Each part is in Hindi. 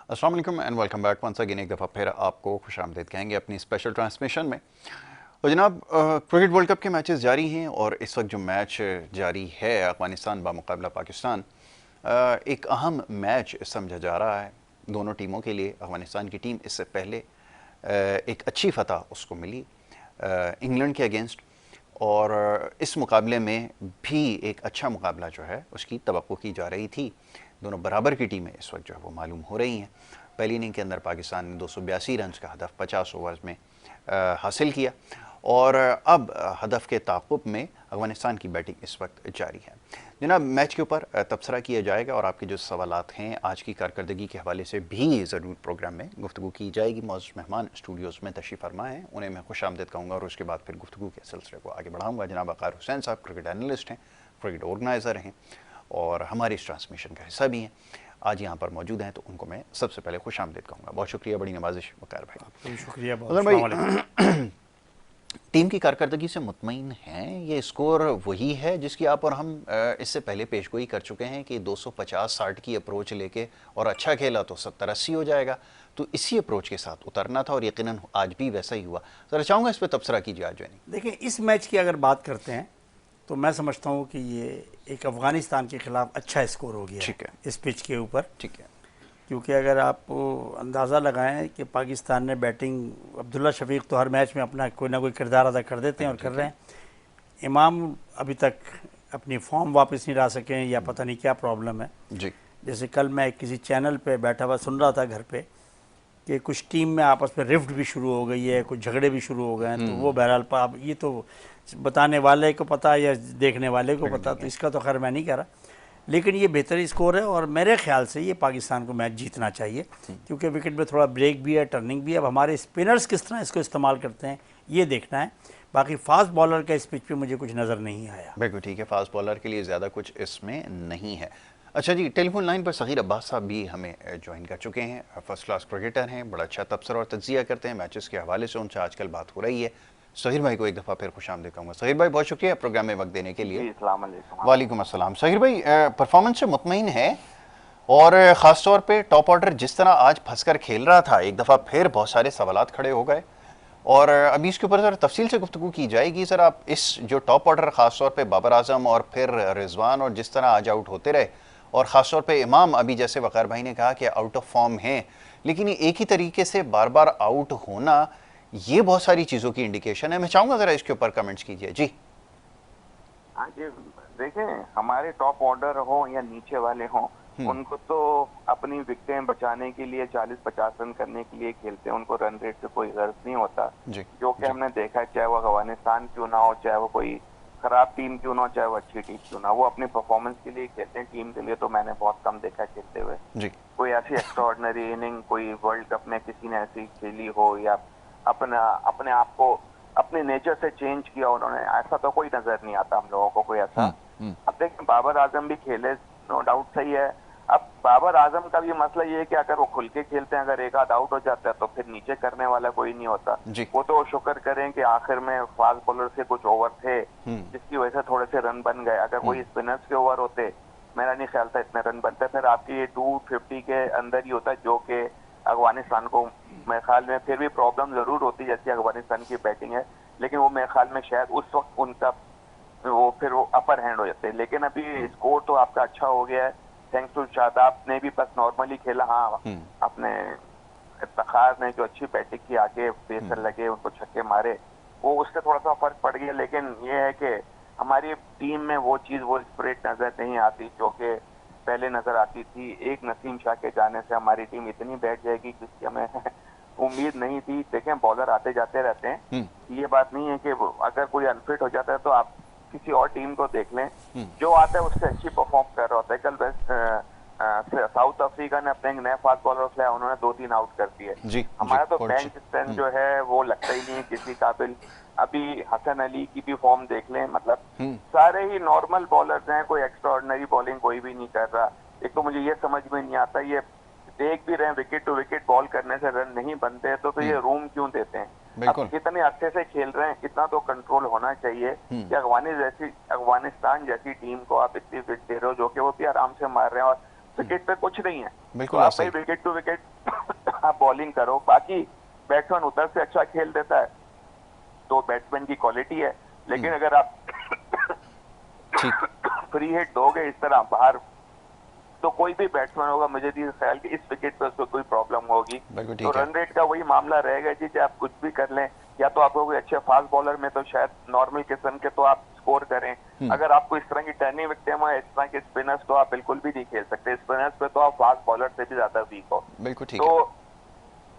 अस्सलाम वालेकुम and welcome back once again. एक दफ़ा फिर आपको खुशामदीद कहेंगे अपनी स्पेशल ट्रांसमिशन में। और जनाब, क्रिकेट वर्ल्ड कप के मैचेस जारी हैं और इस वक्त जो मैच जारी है अफगानिस्तान बामुकाबला पाकिस्तान, एक अहम मैच समझा जा रहा है दोनों टीमों के लिए। अफगानिस्तान की टीम इससे पहले एक अच्छी फतह उसको मिली इंग्लैंड के अगेंस्ट, और इस मुकाबले में भी एक अच्छा मुकाबला जो है उसकी तवक्को की जा रही थी। दोनों बराबर की टीमें इस वक्त जो है वो मालूम हो रही हैं। पहली इनिंग के अंदर पाकिस्तान ने 282 रन का हदफ 50 ओवर्स में हासिल किया, और अब हदफ के ताक़ुब में अफगानिस्तान की बैटिंग इस वक्त जारी है। जनाब, मैच के ऊपर तबसरा किया जाएगा और आपके जो सवालात हैं आज की कारकर्दगी के हवाले से भी ज़रूर प्रोग्राम में गुफ्तगू की जाएगी। मौजूद मेहमान स्टूडियोज़ में तशरीफ़ फरमा हैं, उन्हें मैं खुशामदीद कहूँगा और उसके बाद फिर गुफ्तगू के सिलसिले को आगे बढ़ाऊँगा। जनाब वक़ार हुसैन साहब क्रिकेट एनालिस्ट हैं, क्रिकेट ऑर्गेनाइज़र हैं और हमारी इस ट्रांसमिशन का हिस्सा भी हैं। आज यहाँ पर मौजूद हैं तो उनको मैं सबसे पहले खुशामदीद कहूँगा। बहुत शुक्रिया, बड़ी नवाजिश वक़ार भाई। आपका भी शुक्रिया। भाई, टीम की कारकर्दगी से मुतमईन हैं? ये स्कोर वही है जिसकी आप और हम इससे पहले पेशगोई कर चुके हैं कि 250-60 की अप्रोच लेके और अच्छा खेला तो 70-80 हो जाएगा, तो इसी अप्रोच के साथ उतरना था और यकीनन आज भी वैसा ही हुआ। ज़रा चाहूँगा इस पर तबसरा कीजिए आज। नहीं, देखिए, इस मैच की अगर बात करते हैं तो मैं समझता हूँ कि ये एक अफ़गानिस्तान के ख़िलाफ़ अच्छा स्कोर हो गया ठीक है इस पिच के ऊपर। ठीक है। क्योंकि अगर आप अंदाज़ा लगाएं कि पाकिस्तान ने बैटिंग, अब्दुल्ला शफीक तो हर मैच में अपना कोई ना कोई किरदार अदा कर देते हैं और कर रहे हैं। इमाम अभी तक अपनी फॉर्म वापस नहीं ला सके या पता नहीं क्या प्रॉब्लम है जी। जैसे कल मैं किसी चैनल पे बैठा हुआ सुन रहा था घर पे कि कुछ टीम में आपस में रिफ्ट भी शुरू हो गई है, कुछ झगड़े भी शुरू हो गए हैं। तो वो बहरहाल आप ये तो बताने वाले को पता है या देखने वाले को पता, तो इसका तो खैर मैं नहीं कह रहा, लेकिन ये बेहतर स्कोर है और मेरे ख्याल से ये पाकिस्तान को मैच जीतना चाहिए क्योंकि विकेट में थोड़ा ब्रेक भी है, टर्निंग भी है। अब हमारे स्पिनर्स किस तरह इसको इस्तेमाल करते हैं ये देखना है। बाकी फास्ट बॉलर का इस पिच पे मुझे कुछ नज़र नहीं आया। बिल्कुल ठीक है, फास्ट बॉलर के लिए ज़्यादा कुछ इसमें नहीं है। अच्छा जी, टेलीफोन लाइन पर सग़ीर अब्बास साहब भी हमें ज्वाइन कर चुके हैं। फर्स्ट क्लास क्रिकेटर हैं, बड़ा अच्छा तबसरा और तज्जिया करते हैं मैचेस के हवाले से, उनसे आजकल बात हो रही है। सहीर भाई को एक दफ़ा फिर खुशामदीद कहूँगा। सहीर भाई, बहुत शुक्रिया प्रोग्राम में वक्त देने के लिए। वालेकुम अस्सलाम। सहीर भाई, परफॉर्मेंस से मुतमईन है और ख़ास तौर पे टॉप ऑर्डर जिस तरह आज फंस कर खेल रहा था, एक दफ़ा फिर बहुत सारे सवालात खड़े हो गए और अभी इसके ऊपर ज़रा तफसील से गुफ्तगू की जाएगी। सर, आप इस जो टॉप ऑर्डर ख़ास तौर पे बाबर आजम और फिर रिजवान और जिस तरह आज आउट होते रहे, और ख़ास तौर पे इमाम, अभी जैसे वक़ार भाई ने कहा कि आउट ऑफ फॉर्म हैं, लेकिन ये एक ही तरीके से बार बार आउट होना, ये बहुत सारी चीज़ों की इंडिकेशन है। मैं चाहूँगा ज़रा इसके ऊपर कमेंट्स कीजिए जी। हाँ जी, देखें, हमारे टॉप ऑर्डर हो या नीचे वाले हों, उनको तो अपनी विकेटें बचाने के लिए 40-50 रन करने के लिए खेलते हैं। उनको रन रेट से कोई गर्ज नहीं होता, जो कि हमने देखा है, चाहे वो अफगानिस्तान क्यों ना हो, चाहे वो कोई खराब टीम क्यों ना हो, चाहे वो अच्छी टीम क्यों ना हो, वो अपनी परफॉर्मेंस के लिए खेलते हैं। टीम के लिए तो मैंने बहुत कम देखा है खेलते हुए। कोई ऐसी एक्स्ट्राऑर्डिनरी इनिंग कोई वर्ल्ड कप में किसी ने ऐसी खेली हो या अपने आप को अपने नेचर से चेंज किया उन्होंने, ऐसा तो कोई नजर नहीं आता हम लोगों को कोई ऐसा। अब देखें, बाबर आजम भी खेले, नो डाउट सही है। अब बाबर आजम का भी मसला ये है कि अगर वो खुल के खेलते हैं, अगर एक आध आउट हो जाता है तो फिर नीचे करने वाला कोई नहीं होता। वो तो शुक्र करें कि आखिर में फास्ट बॉलर से कुछ ओवर थे जिसकी वजह से थोड़े से रन बन गए। अगर कोई स्पिनर्स के ओवर होते, मेरा नहीं ख्याल था इतने रन बनते। फिर आपकी ये 250 के अंदर ही होता है, जो कि अफगानिस्तान को मेरे ख्याल में फिर भी प्रॉब्लम जरूर होती, जैसी अफगानिस्तान की बैटिंग है, लेकिन वो मेरे ख्याल में शायद उस वक्त उनका वो अपर हैंड हो जाते हैं। लेकिन अभी स्कोर तो आपका अच्छा हो गया है, थैंक्स टू शादाब ने भी बस नॉर्मली खेला। हाँ, अपने इफ्तिखार ने जो अच्छी बैटिंग की, आगे पेसर लगे, उनको छक्के मारे, वो उससे थोड़ा सा फर्क पड़ गया। लेकिन ये है कि हमारी टीम में वो चीज़, वो स्पिरिट नजर नहीं आती जो कि पहले नजर आती थी। एक नसीम शाह के जाने से हमारी टीम इतनी बैठ जाएगी जिसकी हमें उम्मीद नहीं थी। देखें, बॉलर आते जाते रहते हैं, ये बात नहीं है कि अगर कोई अनफिट हो जाता है तो आप किसी और टीम को देख लें, जो आता है उससे अच्छी परफॉर्म कर रहा होता है। कल साउथ अफ्रीका ने अपने एक नए फास्ट बॉलर लाया, उन्होंने 2-3 आउट कर दिए। हमारा तो बेंच स्ट्रेंथ जो है वो लगता ही नहीं है किसी काबिल। अभी हसन अली की भी फॉर्म देख लें, मतलब सारे ही नॉर्मल बॉलर्स हैं, कोई एक्स्ट्राऑर्डिनरी बॉलिंग कोई भी नहीं कर रहा। एक तो मुझे ये समझ में नहीं आता, ये देख भी रहे हैं विकेट टू विकेट बॉल करने से रन नहीं बनते, तो ये रूम क्यों देते हैं? अब कितने अच्छे से खेल रहे हैं, इतना तो कंट्रोल होना चाहिए कि अफगानिस्तान जैसी टीम को आप इतनी विकेट दे रहे हो, जो कि वो भी आराम से मार रहे हैं और विकेट पे कुछ नहीं है। बिल्कुल तो आप ऐसा भाई ही। विकेट टू विकेट आप बॉलिंग करो, बाकी बैट्समैन उधर से अच्छा खेल देता है तो बैट्समैन की क्वालिटी है। लेकिन अगर आप ठीक। फ्री हिट दोगे इस तरह बाहर, तो कोई भी बैट्समैन होगा, मुझे नहीं ख्याल कि इस विकेट पे उसको कोई प्रॉब्लम होगी। बिल्कुल तो ठीक है। रन रेट का वही मामला रहेगा जी, चाहे आप कुछ भी कर लें, या तो आपको कोई अच्छे फास्ट बॉलर में तो शायद नॉर्मल किस्म के तो आप स्कोर करें, अगर आपको इस तरह की टर्निंग विकेट है, इस तरह के स्पिनर्स, तो आप बिल्कुल भी नहीं खेल सकते। स्पिनर्स पे तो आप फास्ट बॉलर से भी ज्यादा वीक हो। बिल्कुल ठीक है। तो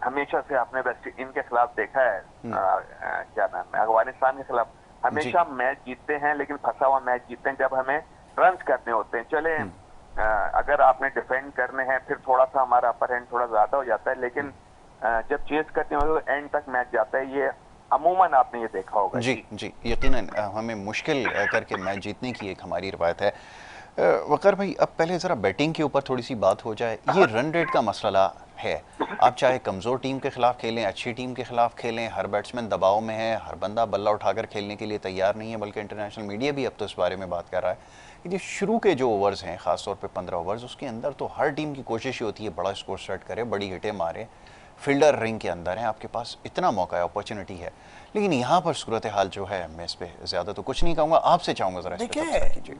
हमेशा से आपने वेस्ट इनके खिलाफ देखा है, क्या नाम है, अफगानिस्तान के खिलाफ हमेशा मैच जीतते हैं, लेकिन फंसा हुआ मैच जीतते हैं जब हमें रन करने होते हैं। चले अगर आपने डिफेंड करने हैं, फिर थोड़ा सा हमारा अपर हैंड थोड़ा ज्यादा हो जाता है, लेकिन जब चेस करते हो तो एंड तक मैच जाता है। ये अमूमन आपने ये देखा होगा। जी जी, यकीनन हमें मुश्किल करके मैच जीतने की एक हमारी रवायत है। वकार भाई, अब पहले ज़रा बैटिंग के ऊपर थोड़ी सी बात हो जाए। ये रन रेट का मसला है, आप चाहे कमज़ोर टीम के खिलाफ खेलें, अच्छी टीम के खिलाफ खेलें, हर बैट्समैन दबाव में है, हर बंदा बल्ला उठाकर खेलने के लिए तैयार नहीं है, बल्कि इंटरनेशनल मीडिया भी अब तो इस बारे में बात कर रहा है कि जो शुरू के जो ओवर्स हैं, ख़ासतौर पे 15 ओवर्स, उसके अंदर तो हर टीम की कोशिश होती है बड़ा स्कोर सेट करे, बड़ी हिटें मारे, फील्डर रिंग के अंदर हैं, आपके पास इतना मौका है, अपॉर्चुनिटी है। लेकिन यहाँ पर सूरत हाल जो है, मैं इस पर ज़्यादा तो कुछ नहीं कहूँगा, आपसे चाहूँगा ज़रा इस पे तबसरा कीजिए।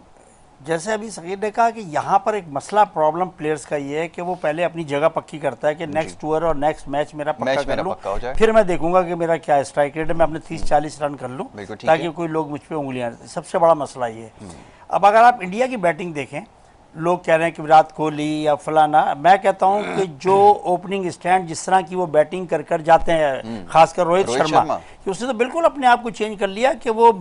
जैसे अभी सकीर ने कहा कि यहाँ पर एक मसला प्रॉब्लम प्लेयर्स का ये है कि वो पहले अपनी जगह पक्की करता है कि नेक्स्ट ओवर और नेक्स्ट मैच मेरा पक्का कर लूँ, फिर मैं देखूंगा कि मेरा क्या स्ट्राइक रेट है, मैं अपने 30-40 रन कर लूँ ताकि कोई लोग मुझ पर उंगलियां। सबसे बड़ा मसला ये है। अब अगर आप इंडिया की बैटिंग देखें, लोग कह रहे हैं कि विराट कोहली या फलाना, मैं कहता हूं कि जो ओपनिंग स्टैंड जिस तरह की वो बैटिंग कर कर जाते हैं, खासकर रोहित शर्मा, कि उसने तो बिल्कुल अपने आप को चेंज कर लिया कि वो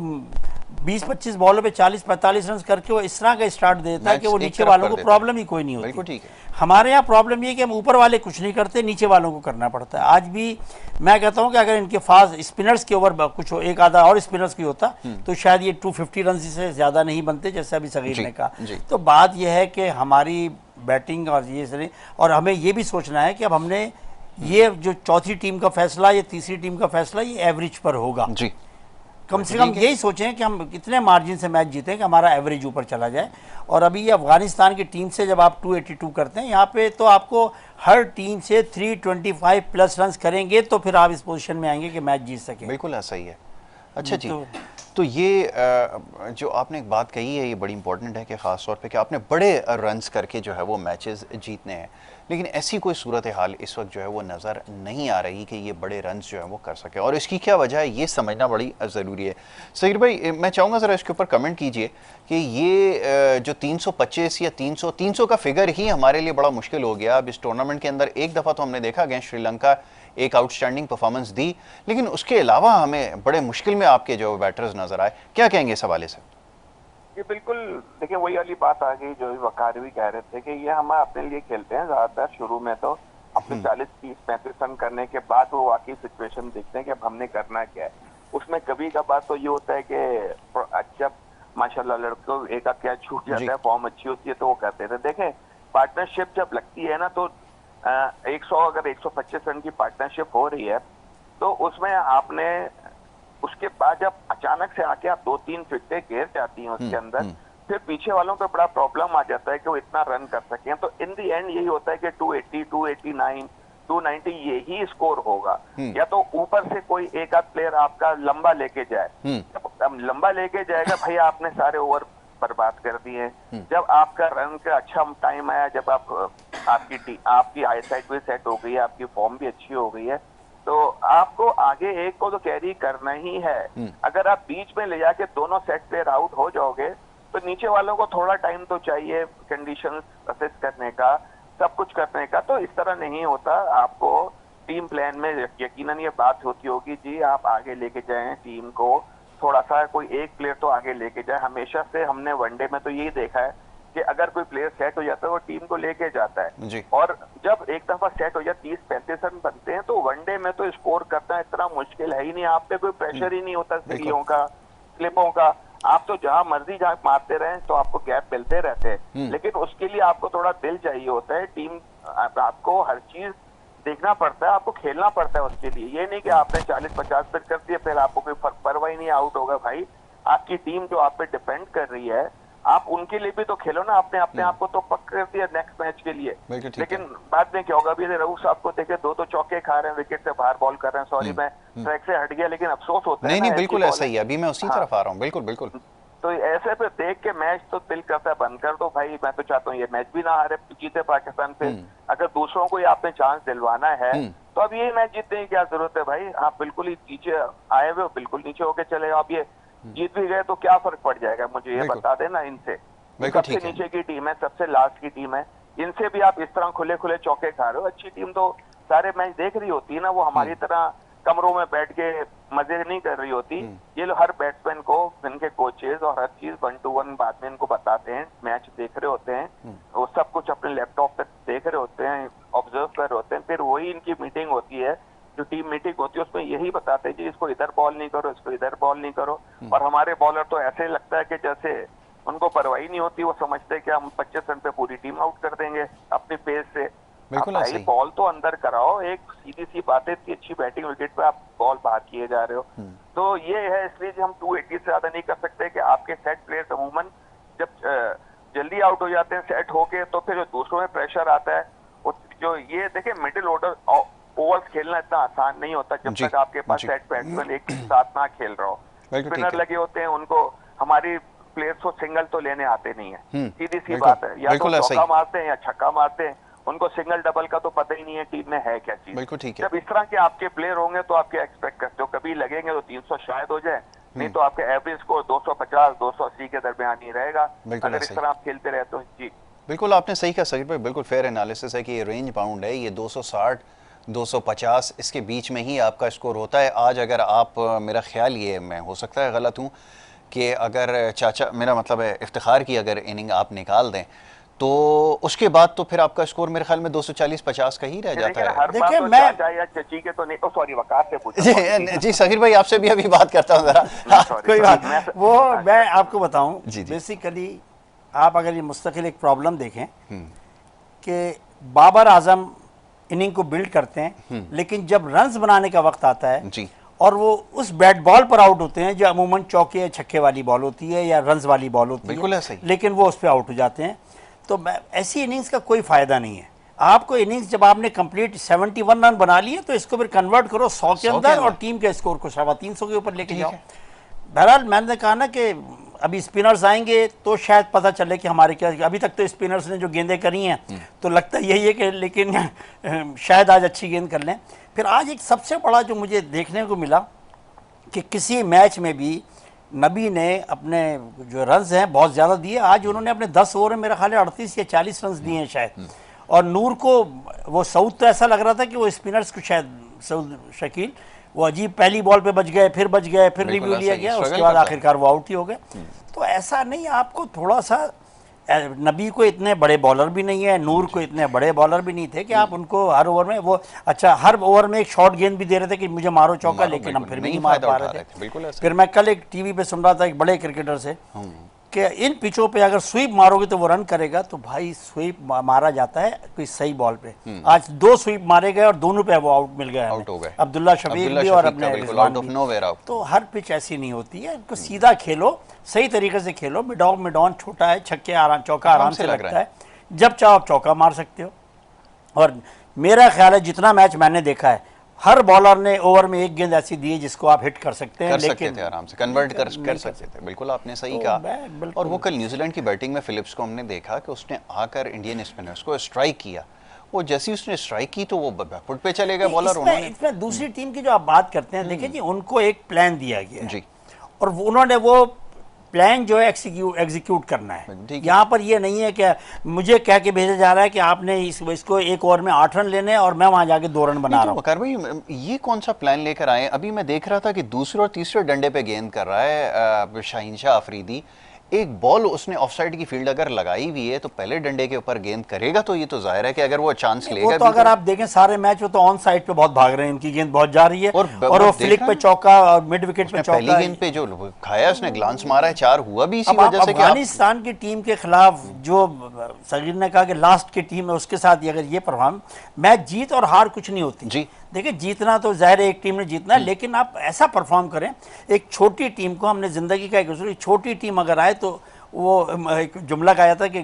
20-25 बॉलों पे 40-45 रन करके वो इस तरह का स्टार्ट देता है कि वो नीचे वालों को प्रॉब्लम ही कोई नहीं होती। ठीक है। हमारे यहाँ प्रॉब्लम ये कि हम ऊपर वाले कुछ नहीं करते, नीचे वालों को करना पड़ता है। आज भी मैं कहता हूँ कि अगर इनके फास्ट स्पिनर्स के ओवर कुछ एक आधा और स्पिनर्स की होता तो शायद ये 250 रन से ज़्यादा नहीं बनते, जैसे अभी सगीर ने कहा। तो बात यह है कि हमारी बैटिंग और ये, और हमें ये भी सोचना है कि अब हमने ये जो चौथी टीम का फैसला, ये तीसरी टीम का फैसला, ये एवरेज पर होगा जी। कम से कम यही सोचें कि हम कितने मार्जिन से मैच जीतें कि हमारा एवरेज ऊपर चला जाए। और अभी ये अफगानिस्तान की टीम से जब आप 282 करते हैं, यहाँ पे तो आपको हर टीम से 325 प्लस रन करेंगे तो फिर आप इस पोजीशन में आएंगे कि मैच जीत सकें। बिल्कुल ऐसा ही है। अच्छा जी, तो ये जो आपने एक बात कही है, ये बड़ी इंपॉर्टेंट है कि ख़ास तौर पे कि आपने बड़े रन्स करके जो है वो मैचेस जीतने हैं, लेकिन ऐसी कोई सूरत हाल इस वक्त जो है वो नज़र नहीं आ रही कि ये बड़े रन्स जो है वो कर सके, और इसकी क्या वजह है ये समझना बड़ी ज़रूरी है। सगीर भाई, मैं चाहूँगा ज़रा इसके ऊपर कमेंट कीजिए कि ये जो 325 या 300 का फिगर ही हमारे लिए बड़ा मुश्किल हो गया। अब इस टूर्नामेंट के अंदर एक दफ़ा तो हमने देखा अगेंस्ट श्रीलंका एक आउटस्टैंडिंग परफॉर्मेंस दी, लेकिन उसके अलावा हमें बड़े मुश्किल में आपके जो बैटर्स नजर आए। क्या कहेंगे इस हवाले से? ये बिल्कुल देखिए वही वाली बात आ गई जो वकार भी कह रहे थे कि ये हम अपने लिए खेलते हैं ज्यादातर शुरू में, तो अपने 40, 30, 35 रन करने के बाद वो वाकई सिचुएशन देखते हैं कि अब हमने करना क्या है। उसमें कभी कभार तो ये होता है कि जब माशाल्लाह लड़कों एक आध कैच छूट जाता है, फॉर्म अच्छी होती है तो वो करते थे। देखें पार्टनरशिप जब लगती है ना, तो 100 अगर 125 रन की पार्टनरशिप हो रही है तो उसमें आपने उसके बाद जब अचानक से आके आप 2-3 विकेटें घेर जाती हैं उसके अंदर, फिर पीछे वालों पे बड़ा प्रॉब्लम आ जाता है कि वो इतना रन कर सकें। तो इन दी एंड यही होता है कि 280, 289, 290 यही स्कोर होगा, या तो ऊपर से कोई एक आध प्लेयर आपका लंबा लेके जाए। जब लंबा लेके जाएगा भाई आपने सारे ओवर बर्बाद कर दिए। जब आपका रन का अच्छा टाइम आया, जब आपकी आई साइड भी सेट हो गई है, आपकी फॉर्म भी अच्छी हो गई है, तो आपको आगे एक को तो कैरी करना ही है। अगर आप बीच में ले जाके दोनों सेट प्लेयर आउट हो जाओगे तो नीचे वालों को थोड़ा टाइम तो चाहिए कंडीशंस असेस करने का, सब कुछ करने का। तो इस तरह नहीं होता। आपको टीम प्लान में यकीनन ये बात होती होगी जी, आप आगे लेके जाएं टीम को, थोड़ा सा कोई एक प्लेयर तो आगे लेके जाए। हमेशा से हमने वनडे में तो यही देखा है कि अगर कोई प्लेयर सेट हो जाता है वो टीम को लेके जाता है जी। और जब एक दफा सेट हो जाए 30-35 रन बनते हैं तो वनडे में तो स्कोर करना इतना मुश्किल है ही नहीं। आप पे कोई प्रेशर ही नहीं होता सीढ़ियों का, स्लिपों का। आप तो जहां मर्जी जहां मारते रहे तो आपको गैप मिलते रहते हैं, लेकिन उसके लिए आपको थोड़ा दिल चाहिए होता है। टीम आपको हर चीज देखना पड़ता है, आपको खेलना पड़ता है उसके लिए। ये नहीं कि आपने 40-50 फिट कर दिया फिर आपको कोई परवाह ही नहीं, आउट होगा। भाई आपकी टीम जो आप पे डिपेंड कर रही है, आप उनके लिए भी तो खेलो ना, आपने अपने आप को तो पक्का कर दिया नेक्स्ट मैच के लिए। बिल्कुल ठीक लेकिन बाद में क्या होगा, अभी रऊफ साहब को देखे 2 चौके खा रहे हैं, विकेट से बाहर बॉल कर रहे हैं, सॉरी मैं ट्रैक से हट गया, लेकिन अफसोस होता है नहीं ना नहीं ऐसी बिल्कुल ऐसा बॉलिंग। ही है, अभी मैं उसी तरफ आ रहा हूँ, बिल्कुल बिल्कुल। तो ऐसे पे देख के मैच तो दिल करता है बंद कर दो भाई। मैं तो चाहता हूँ ये मैच भी ना हारे, जीते पाकिस्तान से। अगर दूसरों को आपने चांस दिलवाना है तो अब ये मैच जीतने की क्या जरूरत है भाई। आप बिल्कुल ही नीचे आए हुए हो, बिल्कुल नीचे होके चले जाओ। अब ये जीत भी गए तो क्या फर्क पड़ जाएगा, मुझे ये बता देना इनसे। सबसे नीचे की टीम है, सबसे लास्ट की टीम है, इनसे भी आप इस तरह खुले खुले चौके खा रहे हो। अच्छी टीम तो सारे मैच देख रही होती है ना, वो हमारी तरह कमरों में बैठ के मजे नहीं कर रही होती। ये लोग हर बैट्समैन को इनके कोचेज और हर चीज 1 to 1 बाद में इनको बताते हैं, मैच देख रहे होते हैं, वो सब कुछ अपने लैपटॉप पे देख रहे होते हैं, ऑब्जर्व कर रहे होते हैं। फिर वही इनकी मीटिंग होती है, जो टीम मीटिंग होती है उसमें यही बताते हैं जी इसको इधर बॉल नहीं करो, इसको इधर बॉल नहीं करो। और हमारे बॉलर तो ऐसे लगता है कि जैसे उनको परवाही नहीं होती, वो समझते हैं कि हम 25 रन पे पूरी टीम आउट कर देंगे अपनी पेस से। बिल्कुल भाई ऐसे ही। बॉल तो अंदर कराओ, एक सीधी सी बात है, इतनी अच्छी बैटिंग विकेट पे आप बॉल बाहर किए जा रहे हो। तो ये है, इसलिए हम 280 से ज्यादा नहीं कर सकते कि आपके सेट प्लेयर्स अमूमन जब जल्दी आउट हो जाते हैं सेट होके, तो फिर जो दूसरों में प्रेशर आता है, जो ये देखे मिडिल ऑर्डर ओवर्स खेलना इतना आसान नहीं होता जब तक आपके पास सेट बैट्समैन एक साथ ना खेल रहा हो। स्पिनर लगे होते हैं, उनको हमारी प्लेयर्स को सिंगल तो लेने आते नहीं है, सीधी सी बात है। या तो चौका मारते हैं या छक्का मारते हैं, उनको सिंगल डबल का तो पता ही नहीं है टीम में है क्या चीज। बिल्कुल ठीक है। जब इस तरह के आपके प्लेयर होंगे तो आप क्या एक्सपेक्ट करते हो, कभी लगेंगे तो 300 शायद हो जाए, नहीं तो आपके एवरेज स्कोर 250 280 के दरमियान ही रहेगा अगर इस तरह आप खेलते रहे तो। जी बिल्कुल आपने सही कहा सकीर भाई, बिल्कुल फेयर एनालिसिस है कि ये रेंज बाउंड है, ये 260 250 इसके बीच में ही आपका स्कोर होता है। आज अगर आप, मेरा ख्याल ये, मैं हो सकता है गलत हूँ, कि अगर चाचा, मेरा मतलब है इफ्तिखार की अगर इनिंग आप निकाल दें तो उसके बाद तो फिर आपका स्कोर मेरे ख्याल में 240-50 का ही रह जाता है। देखिए मैं चची के तो नहीं, तो सॉरी वकार से पूछा जी सकीर भाई आपसे भी अभी बात करता हूँ जरा। कोई बात वो मैं आपको बताऊं, बेसिकली आप अगर ये मुस्तकिल एक प्रॉब्लम देखें कि बाबर आजम इनिंग को बिल्ड करते हैं, लेकिन जब रन्स बनाने का वक्त आता है जी, और वो उस बैट बॉल पर आउट होते हैं जो अमूमन चौके या छक्के वाली बॉल होती है या रन्स वाली बॉल होती बिल्कुल है, ऐसा ही। लेकिन वो उस पर आउट हो जाते हैं। तो ऐसी इनिंग्स का कोई फ़ायदा नहीं है। आपको इनिंग्स जब आपने कंप्लीट 71 रन बना लिए तो इसको फिर कन्वर्ट करो 100 के अंदर और टीम के स्कोर को 350 के ऊपर लेके जाओ। बहरहाल मैंने कहा ना कि अभी स्पिनर्स आएंगे तो शायद पता चले कि हमारे क्या, अभी तक तो स्पिनर्स ने जो गेंदें करी हैं तो लगता यही है कि, लेकिन शायद आज अच्छी गेंद कर लें। फिर आज एक सबसे बड़ा जो मुझे देखने को मिला कि किसी मैच में भी नबी ने अपने जो रन्स हैं बहुत ज़्यादा दिए। आज उन्होंने अपने 10 ओवर में मेरा ख्याल है 38 या 40 रन्स दिए हैं शायद। और नूर को वो सऊद तो ऐसा लग रहा था कि वो स्पिनर्स को शायद सऊद शकील वो अजीब पहली बॉल पे बच गए, फिर बच गए, फिर रिव्यू लिया गया, उसके बाद आखिरकार वो आउट ही हो गए। तो ऐसा नहीं, आपको थोड़ा सा, नबी को इतने बड़े बॉलर भी नहीं है, नूर को इतने बड़े बॉलर भी नहीं थे कि आप उनको हर ओवर में वो, अच्छा हर ओवर में एक शॉर्ट गेंद भी दे रहे थे कि मुझे मारो चौका, लेकिन हम फिर भी नहीं मार पा रहे थे। फिर मैं कल एक टीवी पे सुन रहा था एक बड़े क्रिकेटर से कि इन पिचों पे अगर स्वीप मारोगे तो वो रन करेगा, तो भाई स्वीप मारा जाता है कोई सही बॉल पे। आज 2 स्वीप मारे गए और दोनों पे वो आउट मिल गया, आउट हो गए अब्दुल्ला शफीक भी और अपने रिजवान भी। तो हर पिच ऐसी नहीं होती है, इनको सीधा खेलो, सही तरीके से खेलो। मिडॉन छोटा है, छक्के आराम, चौका आराम से लगता है, जब चाहो आप चौका मार सकते हो। और मेरा ख्याल है जितना मैच मैंने देखा है हर बॉलर ने ओवर में एक गेंद ऐसी दी है जिसको आप हिट कर सकते हैं, लेकिन थे आराम से कन्वर्ट कर सकते थे। बिल्कुल आपने सही कहा। और वो कल न्यूजीलैंड की बैटिंग में फिलिप्स को हमने देखा कि उसने आकर इंडियन स्पिनर्स को स्ट्राइक किया, वो जैसी उसने स्ट्राइक की तो वो बैकफुट पे चले गए बॉलर। इसमें दूसरी टीम की जो आप बात करते हैं, देखिए जी उनको एक प्लान दिया गया जी, और उन्होंने वो प्लान जो है एग्जीक्यूट करना है। यहाँ पर ये नहीं है कि मुझे कह के भेजा जा रहा है कि आपने इसको एक ओवर में 8 रन लेने और मैं वहाँ जाके 2 रन बना रहा हूँ। वकार भाई ये कौन सा प्लान लेकर आए? अभी मैं देख रहा था कि दूसरे और तीसरे डंडे पे गेंद कर रहा है शाहीन शाह अफरीदी। एक बॉल उसने ऑफसाइड की फील्ड अगर लगाई हुई है तो पहले डंडे के ऊपर गेंद करेगा, तो ये तो जाहिर है कि अगर वो चांस लेगा वो तो अगर आप देखें सारे मैच वो तो ऑन साइड पे बहुत भाग रहे हैं, इनकी गेंद बहुत जा रही है और वो फ्लिक पे चौका और मिड विकेट पे चौका, पहली गेंद पे जो खाया उसने ग्लांस मारा है, 4 हुआ भी इसी वजह से कि अफगानिस्तान की टीम के खिलाफ जो सगीर ने कहा कि लास्ट की टीम है उसके साथ अगर ये परफॉर्म, मैच जीत और हार कुछ नहीं होती जी। देखिए जीतना तो जाहिर है एक टीम ने जीतना है, लेकिन आप ऐसा परफॉर्म करें। एक छोटी टीम को, हमने जिंदगी का एक छोटी टीम अगर आए तो वो एक जुमला कहा जाता है कि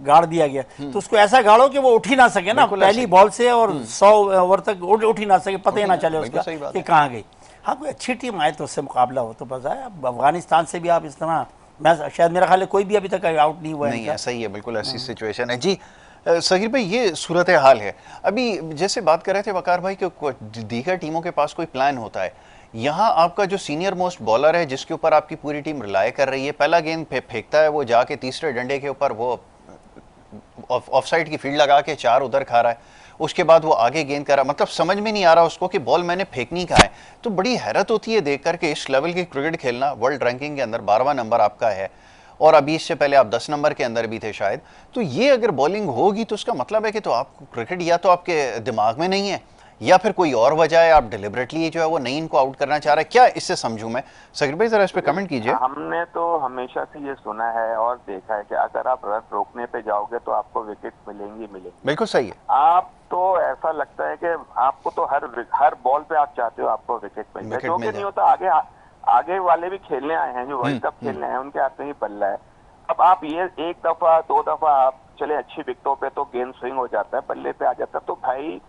गाड़ दिया गया, तो उसको ऐसा गाड़ो कि वो उठ ही ना सके ना, पहली बॉल से और 100 ओवर तक उठ ही ना सके, पता ही ना चले उसका कि कहाँ गई। हाँ, कोई अच्छी टीम आए तो उससे मुकाबला हो तो बस है। अब अफगानिस्तान से भी आप इस तरह, मैं शायद मेरा ख्याल है कोई भी अभी तक आउट नहीं हुआ है। नहीं, ऐसा ही है, बिल्कुल ऐसी सिचुएशन है जी। सहीर भाई, ये सूरत हाल है। अभी जैसे बात कर रहे थे वकार भाई कि दीगर टीमों के पास कोई प्लान होता है, यहाँ आपका जो सीनियर मोस्ट बॉलर है जिसके ऊपर आपकी पूरी टीम रिलाय कर रही है, पहला गेंद फेंकता है, वो जाके तीसरे डंडे के ऊपर वो ऑफ साइड की फील्ड लगा के 4 उधर खा रहा है, उसके बाद वो आगे गेंद कर रहा है, मतलब समझ में नहीं आ रहा उसको कि बॉल मैंने फेंकनी कहाँ है। तो बड़ी हैरत होती है देख करके इस लेवल की क्रिकेट खेलना। वर्ल्ड रैंकिंग के अंदर 12वां नंबर आपका है और अभी इससे पहले आप 10 नंबर के अंदर भी थे शायद। तो ये अगर बॉलिंग होगी तो उसका मतलब है कि तो आपको क्रिकेट या तो आपके दिमाग में नहीं है या फिर कोई और वजह है, आप डिलिबरेटली जो है वो नहीं इनको आउट करना चाह रहे हैं, क्या इससे समझूं मैं? सगीर भाई जरा इस पे कमेंट कीजिए। हमने तो हमेशा से ये सुना है और देखा है कि अगर आप रन रोकने पे जाओगे तो आपको विकेट मिलेंगी। बिल्कुल सही है। आप तो ऐसा लगता है कि आपको तो हर बॉल पे आप चाहते हो आपको विकेट मिल जाए, जो कि नहीं होता। आगे वाले भी खेलने आए हैं, जो वर्ल्ड कप खेलने आए, उनके हाथ में ही बल्ला है। अब आप ये एक दफा 2 दफा आप चले अच्छी विकेटों पे तो गेंद स्विंग हो जाता है, बल्ले पे आ जाता है, तो भाई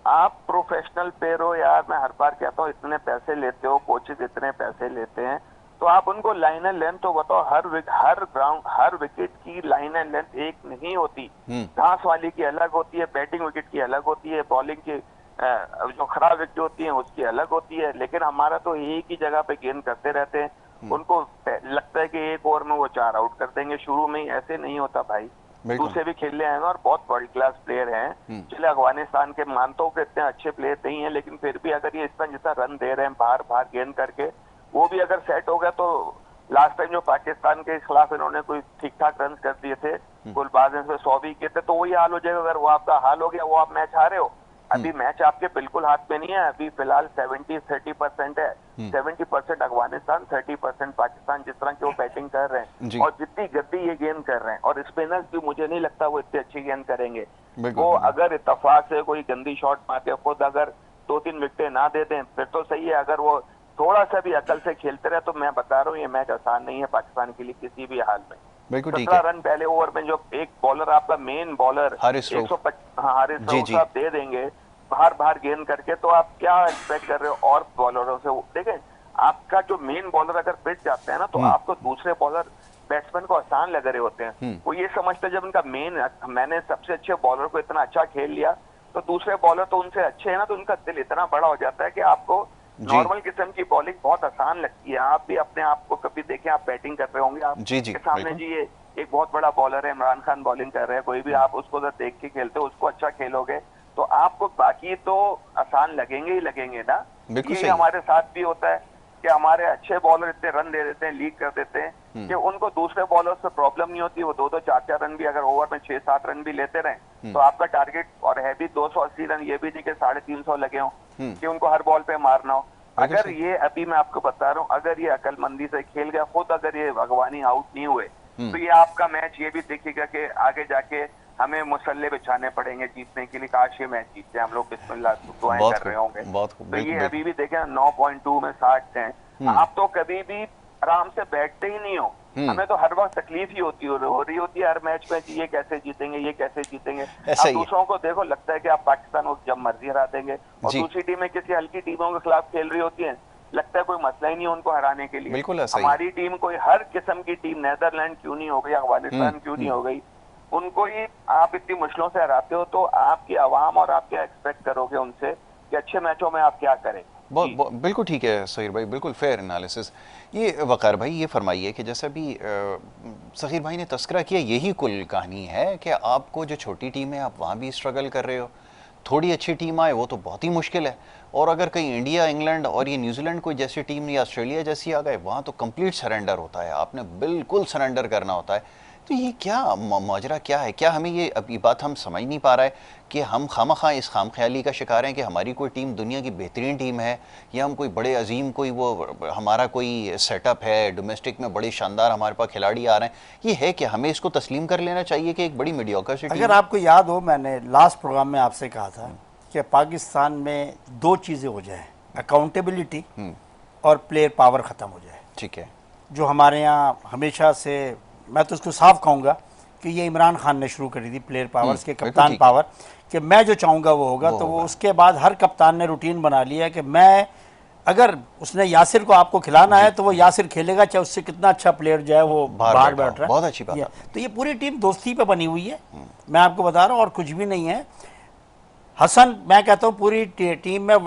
आप प्रोफेशनल प्लेयर हो यार। मैं हर बार कहता हूँ इतने पैसे लेते हो, कोचेज इतने पैसे लेते हैं, तो आप उनको लाइन एंड लेंथ तो बताओ। हर विकेट की लाइन एंड लेंथ एक नहीं होती। घास वाली की अलग होती है, बैटिंग विकेट की अलग होती है, बॉलिंग की जो खराब विकेट होती है उसकी अलग होती है। लेकिन हमारा तो एक ही जगह पे गेंद करते रहते हैं। उनको लगता है कि एक ओवर में वो 4 आउट कर देंगे। शुरू में ही ऐसे नहीं होता भाई। दूसरे भी खेलने आएंगे और बहुत वर्ल्ड क्लास प्लेयर हैं। चले अफगानिस्तान के मानता हूँ कि इतने अच्छे प्लेयर नहीं है, लेकिन फिर भी अगर ये इस तरह जितना रन दे रहे हैं बाहर गेंद करके, वो भी अगर सेट हो गया तो लास्ट टाइम जो पाकिस्तान के खिलाफ इन्होंने कोई ठीक ठाक रन कर दिए थे, गुलबाज में 100 भी किए थे, तो वही हाल हो जाएगा। अगर वो आपका हाल हो गया, वो आप मैच हारे हो। अभी मैच आपके बिल्कुल हाथ में नहीं है। अभी फिलहाल 70-30% है। 70% अफगानिस्तान, 30% पाकिस्तान, जिस तरह की वो बैटिंग कर रहे हैं और जितनी गद्दी ये गेंद कर रहे हैं। और स्पिनर्स भी मुझे नहीं लगता वो इतनी अच्छी गेंद करेंगे। वो अगर इत्तेफाक से कोई गंदी शॉट मार के खुद अगर 2-3 विकेटें ना दे दें फिर तो सही है। अगर वो थोड़ा सा भी अकल से खेलते रहे तो मैं बता रहा हूँ ये मैच आसान नहीं है पाकिस्तान के लिए किसी भी हाल में। 17 रन पहले ओवर में जो एक बॉलर आपका मेन बॉलर हारिस रऊफ आप दे देंगे बाहर गेंद करके, तो आप क्या एक्सपेक्ट कर रहे हो और बॉलरों से? देखें, आपका जो मेन बॉलर अगर पिट जाते हैं ना तो आपको दूसरे बॉलर बैट्समैन को आसान लग रहे होते हैं। वो ये समझते हैं जब उनका मैंने सबसे अच्छे बॉलर को इतना अच्छा खेल लिया तो दूसरे बॉलर तो उनसे अच्छे हैं ना, तो उनका दिल इतना बड़ा हो जाता है कि आपको नॉर्मल किस्म की बॉलिंग बहुत आसान लगती है। आप भी अपने आप को कभी देखें, आप बैटिंग कर रहे होंगे, आप के सामने जी ये एक बहुत बड़ा बॉलर है, इमरान खान बॉलिंग कर रहे हैं, कोई भी आप उसको अगर देख के खेलते हो, उसको अच्छा खेलोगे तो आपको बाकी तो आसान लगेंगे ही लगेंगे ना। ये हमारे साथ भी होता है कि हमारे अच्छे बॉलर इतने रन दे देते हैं, लीड कर देते हैं कि उनको दूसरे बॉलर से प्रॉब्लम नहीं होती। वो 2-2, 4-4 रन भी अगर ओवर में 6-7 रन भी लेते रहे तो आपका टारगेट और है भी 280 रन, ये भी नहीं कि 350 लगे हों कि उनको हर बॉल पे मारना हो। अगर ये अभी मैं आपको बता रहा हूँ, अगर ये अकलमंदी से खेल गया खुद, अगर ये भगवानी आउट नहीं हुए तो ये आपका मैच ये भी दिखेगा कि आगे जाके हमें मुसल्ले बिछाने पड़ेंगे जीतने के लिए। काश ये मैच जीतते, हम लोग बिस्मिल्लाह दुआएं कर रहे होंगे। तो ये अभी भी देखें 9.2 में 60 हैं। आप तो कभी भी आराम से बैठते ही नहीं हो। हमें तो हर वक्त तकलीफ ही हो रही होती है हर मैच में, ये कैसे जीतेंगे, ये कैसे जीतेंगे। आप दूसरों को देखो, लगता है कि आप पाकिस्तान को जब मर्जी हरा देंगे, और दूसरी टीमें किसी हल्की टीमों के खिलाफ खेल रही होती है, लगता है कोई मसला ही नहीं उनको हराने के लिए। हमारी टीम कोई हर किस्म की टीम, नेदरलैंड क्यों नहीं हो गई, अफगानिस्तान क्यों नहीं हो गई, उनको ही आप इतनी मुश्किलों से हराते हो, तो आपकी आवाम और आप क्या एक्सपेक्ट करोगे उनसे कि अच्छे मैचों में आप क्या करें? बिल्कुल ठीक है सहीर भाई, बिल्कुल फेयर एनालिसिस। ये वकार भाई ये फरमाइए कि जैसा भी सहीर भाई ने तस्करा किया, यही कुल कहानी है कि आपको जो छोटी टीम है आप वहाँ भी स्ट्रगल कर रहे हो, थोड़ी अच्छी टीम आए वो तो बहुत ही मुश्किल है, और अगर कहीं इंडिया, इंग्लैंड और ये न्यूजीलैंड कोई जैसी टीम या ऑस्ट्रेलिया जैसी आ गए, वहाँ तो कंप्लीट सरेंडर होता है, आपने बिल्कुल सरेंडर करना होता है। तो ये क्या माजरा क्या है? क्या हमें ये अब ये बात हम समझ नहीं पा रहा है कि हम खामखा इस खाम ख्याली का शिकार हैं कि हमारी कोई टीम दुनिया की बेहतरीन टीम है, या हम कोई बड़े अजीम कोई वो हमारा कोई सेटअप है, डोमेस्टिक में बड़े शानदार हमारे पास खिलाड़ी आ रहे हैं? ये है कि हमें इसको तस्लीम कर लेना चाहिए कि एक बड़ी मीडियोकर सी टीम। अगर आपको याद हो, मैंने लास्ट प्रोग्राम में आपसे कहा था कि पाकिस्तान में 2 चीज़ें हो जाए, अकाउंटेबिलिटी और प्लेयर पावर ख़त्म हो जाए। ठीक है। जो हमारे यहाँ हमेशा से मैं तो उसको साफ कहूँगा कि ये इमरान खान ने शुरू करी थी प्लेयर पावर्स के बिल्कुल कप्तान ठीक है। पावर, कि मैं जो चाहूँगा वो होगा। वो तो वो होगा। उसके बाद हर कप्तान ने रूटीन बना लिया कि मैं, अगर उसने यासिर को आपको खिलाना है तो वो यासिर खेलेगा, चाहे उससे कितना अच्छा प्लेयर जो है वो बाहर बाहर बैठा हो। बैठ रहा है। बहुत अच्छी बात ये- आपने। तो ये पूरी टीम दोस्ती पे बनी हुई है, मैं आपको बता रहा हूँ, और कुछ भी नहीं है। हसन, मैं कहता हूँ पूरी टीम में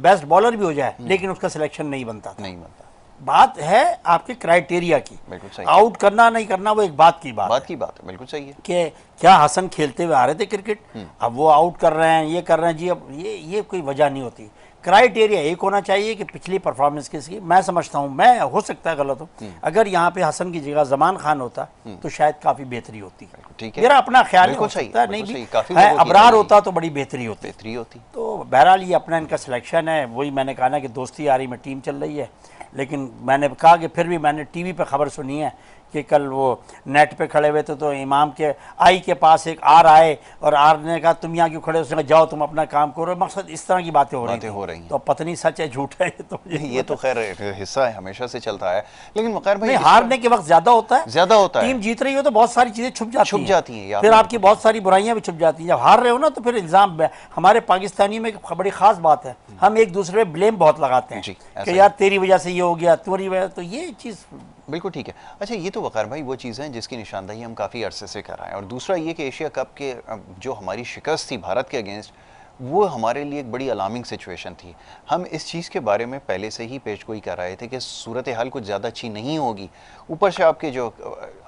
बेस्ट बॉलर भी हो जाए लेकिन उसका सिलेक्शन नहीं बनता था। नहीं बनता। बात है आपके क्राइटेरिया की, बिल्कुल सही। आउट करना नहीं करना वो एक बात की बात बात की बात है, बिल्कुल सही है। कि क्या हसन खेलते हुए आ रहे थे क्रिकेट, अब वो आउट कर रहे हैं, ये कर रहे हैं जी, अब ये कोई वजह नहीं होती। क्राइटेरिया एक होना चाहिए कि पिछली परफॉर्मेंस किसकी। मैं समझता हूँ, मैं हो सकता है गलत हूँ, अगर यहाँ पे हसन की जगह जमान खान होता तो शायद काफ़ी बेहतरी होती। ठीक है, मेरा अपना ख्याल है, बिल्कुल हो सही, सकता है बिल्कुल नहीं सही, भी काफ़ी है, लोगों की अबरार राय होता तो बड़ी बेहतरी होती। बेहतरी होती। तो बहरहाल ये अपना इनका सिलेक्शन है, वही मैंने कहा ना कि दोस्ती यारी में टीम चल रही है। लेकिन मैंने कहा कि फिर भी मैंने टीवी पे खबर सुनी है कि कल वो नेट पे खड़े हुए थे तो इमाम के आई के पास एक आर आए और आर ने कहा तुम यहाँ क्यों खड़े हो, उसने कहा जाओ तुम अपना काम करो। मकसद इस तरह की बातें हो रही थी। तो पता नहीं सच है झूठ है, ये तो खैर हिस्सा है, हमेशा से चलता है। लेकिन वक़ार भाई, हारने के वक्त ज्यादा होता है, ज्यादा होता है। टीम जीत रही हो तो बहुत सारी चीजें छुप जाती हैं, हैं, फिर आपकी बहुत सारी बुराइयां भी छुप जाती हैं। जब हार रहे हो ना तो फिर इल्जाम, हमारे पाकिस्तानी में एक बड़ी खास बात है, हम एक दूसरे पे ब्लेम बहुत लगाते हैं कि यार तेरी वजह से ये हो गया, तुम्हारी वजह, तो ये चीज बिल्कुल ठीक है। अच्छा, ये तो वक़ार भाई वो चीज़ है जिसकी निशानदाही हम काफ़ी अरसे से कर रहे हैं। और दूसरा ये कि एशिया कप के जो हमारी शिकस्त थी भारत के अगेंस्ट, वो हमारे लिए एक बड़ी अलार्मिंग सिचुएशन थी। हम इस चीज़ के बारे में पहले से ही पेशगोई कर रहे थे कि सूरत हाल कुछ ज़्यादा अच्छी नहीं होगी। ऊपर से आपके जो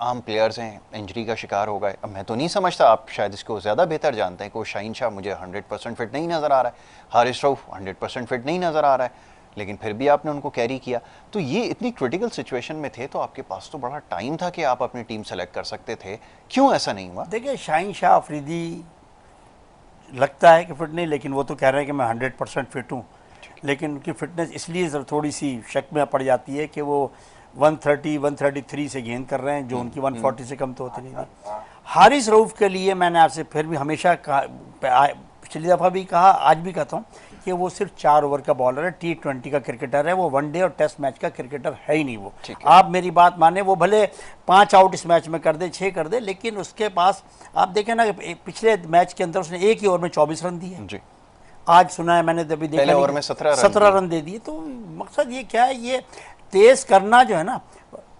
आम प्लेयर्स हैं इंजरी का शिकार हो गए। अब मैं तो नहीं समझता, आप शायद इसको ज़्यादा बेहतर जानते हैं कि शाहीन शाह मुझे 100% फिट नहीं नज़र आ रहा है, हारिस रऊफ 100% फिट नहीं नज़र आ रहा है, लेकिन फिर भी आपने उनको कैरी किया। तो ये इतनी क्रिटिकल सिचुएशन में थे तो आपके पास तो बड़ा टाइम था कि आप अपनी टीम सेलेक्ट कर सकते थे, क्यों ऐसा नहीं हुआ? देखिए, शाहीन शाह अफरीदी लगता है कि फिट नहीं, लेकिन वो तो कह रहे हैं कि मैं 100% फिट हूँ। लेकिन उनकी फिटनेस इसलिए थोड़ी सी शक में पड़ जाती है कि वो 130 133 से गेंद कर रहे हैं, जो उनकी 140 से कम तो होती नहीं थी। हारिस रऊफ के लिए मैंने आपसे फिर भी हमेशा कहा, पिछली दफ़ा भी कहा, आज भी कहता हूँ कि वो सिर्फ 4 ओवर का बॉलर है, T20 का क्रिकेटर है, वो वनडे और टेस्ट मैच का क्रिकेटर है ही नहीं। वो आप मेरी बात माने, वो भले 5 आउट इस मैच में कर दे, 6 कर दे, लेकिन उसके पास आप देखें ना कि पिछले मैच के अंदर उसने एक ही ओवर में 24 रन दिए जी। आज सुना है मैंने अभी देखा, पहले ओवर में 17 रन दे दिए। तो मकसद ये क्या है, ये तेज करना जो है ना,